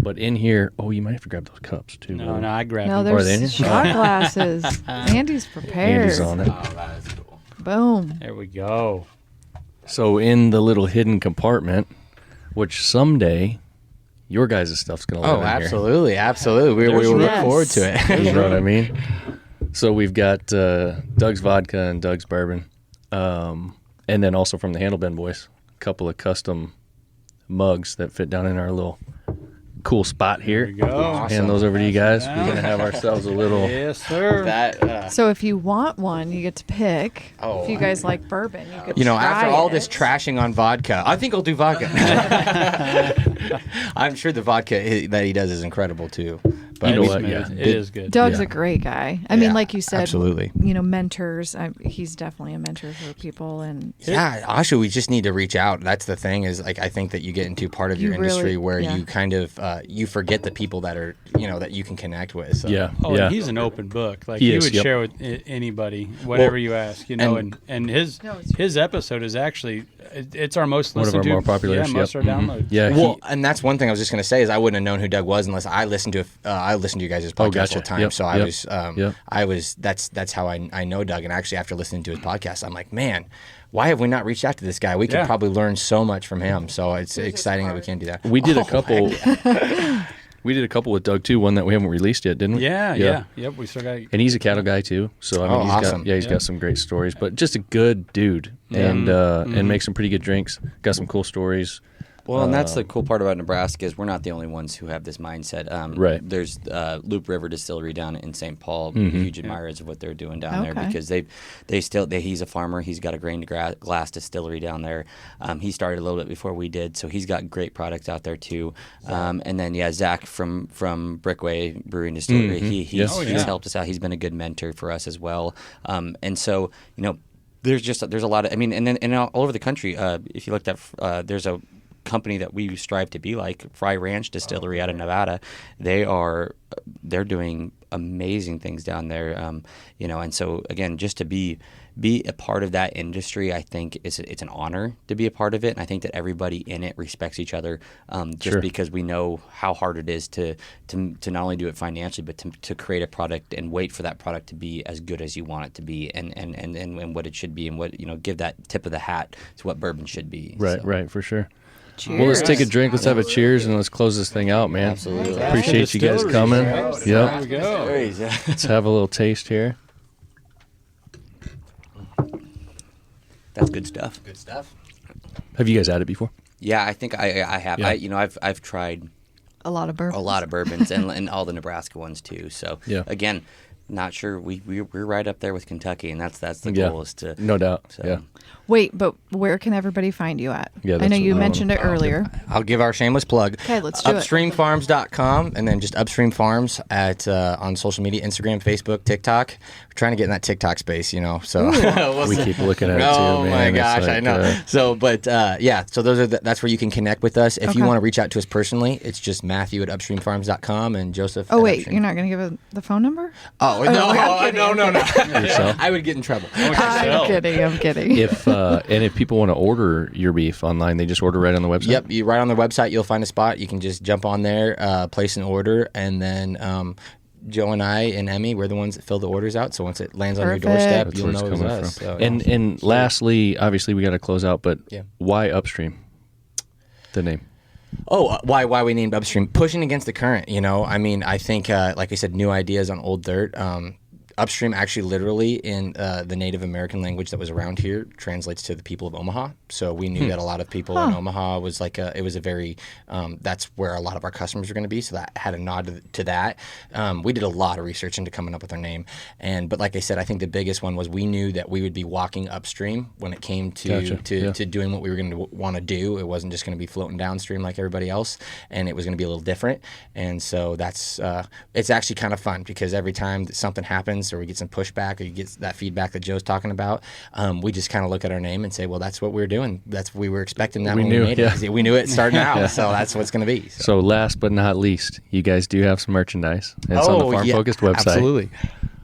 But in here, you might have to grab those cups too. No, I grabbed No, him. Are they in there's here? shot glasses. Andy's prepared. Andy's on it. Oh, that is cool. Boom. There we go. So in the little hidden compartment, which someday your guys' stuff's going to live Oh, in absolutely. Absolutely. We look Yes. forward to it. here. You know what I mean? So we've got Doug's vodka and Doug's bourbon. And then also from the Handlebend Boys, a couple of custom mugs that fit down in our little cool spot here. There we go. Hand those over to you guys. We're going to have ourselves a little... Yes, sir. That, So if you want one, you get to pick. Oh, if you guys like bourbon, you could after try all it. this trashing on vodka, I think I'll do vodka. I'm sure the vodka that he does is incredible too. But You know It's what? smooth. Yeah. It is good. Doug's Yeah. a great guy. I mean, Yeah, like you said, absolutely. Mentors. He's definitely a mentor for people. And yeah, actually, we just need to reach out. That's the thing is, like, I think that you get into part of You your industry really- where yeah. you kind of you forget the people that are that you can connect with. So. Yeah. Oh, yeah. and he's an open book. Like He he is, would yep. share with anybody whatever you ask, and his episode is actually it's our most One of listened our more to. popular. Yeah, most of our downloads. Yeah. Well, and that's one thing I was just going to say is I wouldn't have known who Doug was unless I listened to I listen to you guys' podcast gotcha. all the time. Yep. So Yep. I was that's how I know Doug. And actually, after listening to his podcast, I'm like, man, why have we not reached out to this guy? We could probably learn so much from him. So it's exciting that we can do that. We did a couple. We did a couple with Doug too. One that we haven't released yet, didn't we? Yeah. Yep. We still got. And he's a cattle guy too. So I mean, awesome. He's got some great stories. But just a good dude, and makes some pretty good drinks. Got some cool stories. Well, and that's the cool part about Nebraska is we're not the only ones who have this mindset. Right. There's Loop River Distillery down in St. Paul. Huge admirers of what they're doing down there because he's a farmer. He's got a grain to glass distillery down there. He started a little bit before we did, so he's got great products out there too. And then Zach from Brickway Brewery and Distillery. He's helped us out. He's been a good mentor for us as well. And so there's a lot of and all over the country. If you looked at there's a company that we strive to be like, Fry Ranch Distillery out of Nevada. They're doing amazing things down there, and so again, just to be a part of that industry, I think it's an honor to be a part of it, and I think that everybody in it respects each other, because we know how hard it is to not only do it financially, but to create a product and wait for that product to be as good as you want it to be, and what it should be, and what give that tip of the hat to what bourbon should be. Right, for sure. Cheers. Well, let's take a drink. Let's have a cheers, and let's close this thing out, man. Absolutely. Appreciate you guys coming. There Yep. we go. Let's have a little taste here. That's good stuff. Good stuff. Have you guys had it before? Yeah, I think I have. Yeah. I've tried A lot of bourbons. a lot of bourbons and all the Nebraska ones too. So Yeah. again, not sure we're right up there with Kentucky, and that's the goal is to No doubt. So. Yeah. Wait, but where can everybody find you at? Yeah, I that's know what you we mentioned it earlier. I'll give our shameless plug. Okay, let's do it. UpStreamFarms.com, and then just Upstream Farms at on social media, Instagram, Facebook, TikTok. We're trying to get in that TikTok space, so We keep looking at it too, Oh man. my It's gosh, I like, know. So that's where you can connect with us. If you Okay. want to reach out to us personally, it's just Matthew at UpstreamFarms.com and Joseph. Oh at wait, Upstream. you're not going to give the phone number? Oh no! Yourself? I would get in trouble. I'm kidding. If people want to order your beef online, they just order right on the website? Yep, right on the website, you'll find a spot. You can just jump on there, place an order, and then Joe and I and Emmy, we're the ones that fill the orders out. So once it lands on your Perfect. doorstep, That's you'll where it's know it's coming us. from. So, And lastly, obviously, we got to close out, but Yeah. why Upstream? The name. Oh, why we named Upstream? Pushing against the current, I think, like I said, new ideas on old dirt. Upstream actually literally in the Native American language that was around here translates to the people of Omaha. So we knew that a lot of people in Omaha was it was a very, that's where a lot of our customers were going to be. So that had a nod to that. We did a lot of research into coming up with our name. But like I said, I think the biggest one was we knew that we would be walking upstream when it came to doing what we were going to want to do. It wasn't just going to be floating downstream like everybody else. And it was going to be a little different. And so that's, it's actually kind of fun because every time that something happens, or we get some pushback, or you get that feedback that Joe's talking about, we just kind of look at our name and say, well, that's what we're doing. We were expecting that when we made it. We knew it starting out, so that's what it's going to be. So last but not least, you guys do have some merchandise. It's on the Farm Focused website. Absolutely.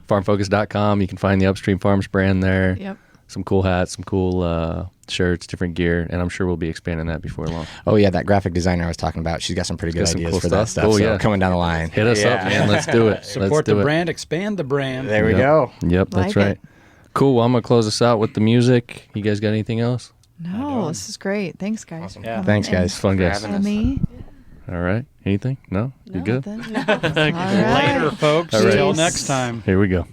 FarmFocused.com. You can find the Upstream Farms brand there. Yep. Some cool hats, some cool shirts, different gear, and I'm sure we'll be expanding that before long. Oh yeah, that graphic designer I was talking about, she's got some pretty good Got some ideas cool for that stuff. stuff. Oh, So yeah. coming down the line. Hit us up, man. Let's do it. Support the brand, expand the brand. There we Yep. go. Yep, that's Like right. it. Cool. Well, I'm going to close us out with the music. You guys got anything else? No, this is great. Thanks, guys. for Yeah. coming Thanks, in. guys. Fun guys. having us. Me? All right. Anything? No? You good? Nothing. Later, folks. All right. Until Peace. next time. Here we go.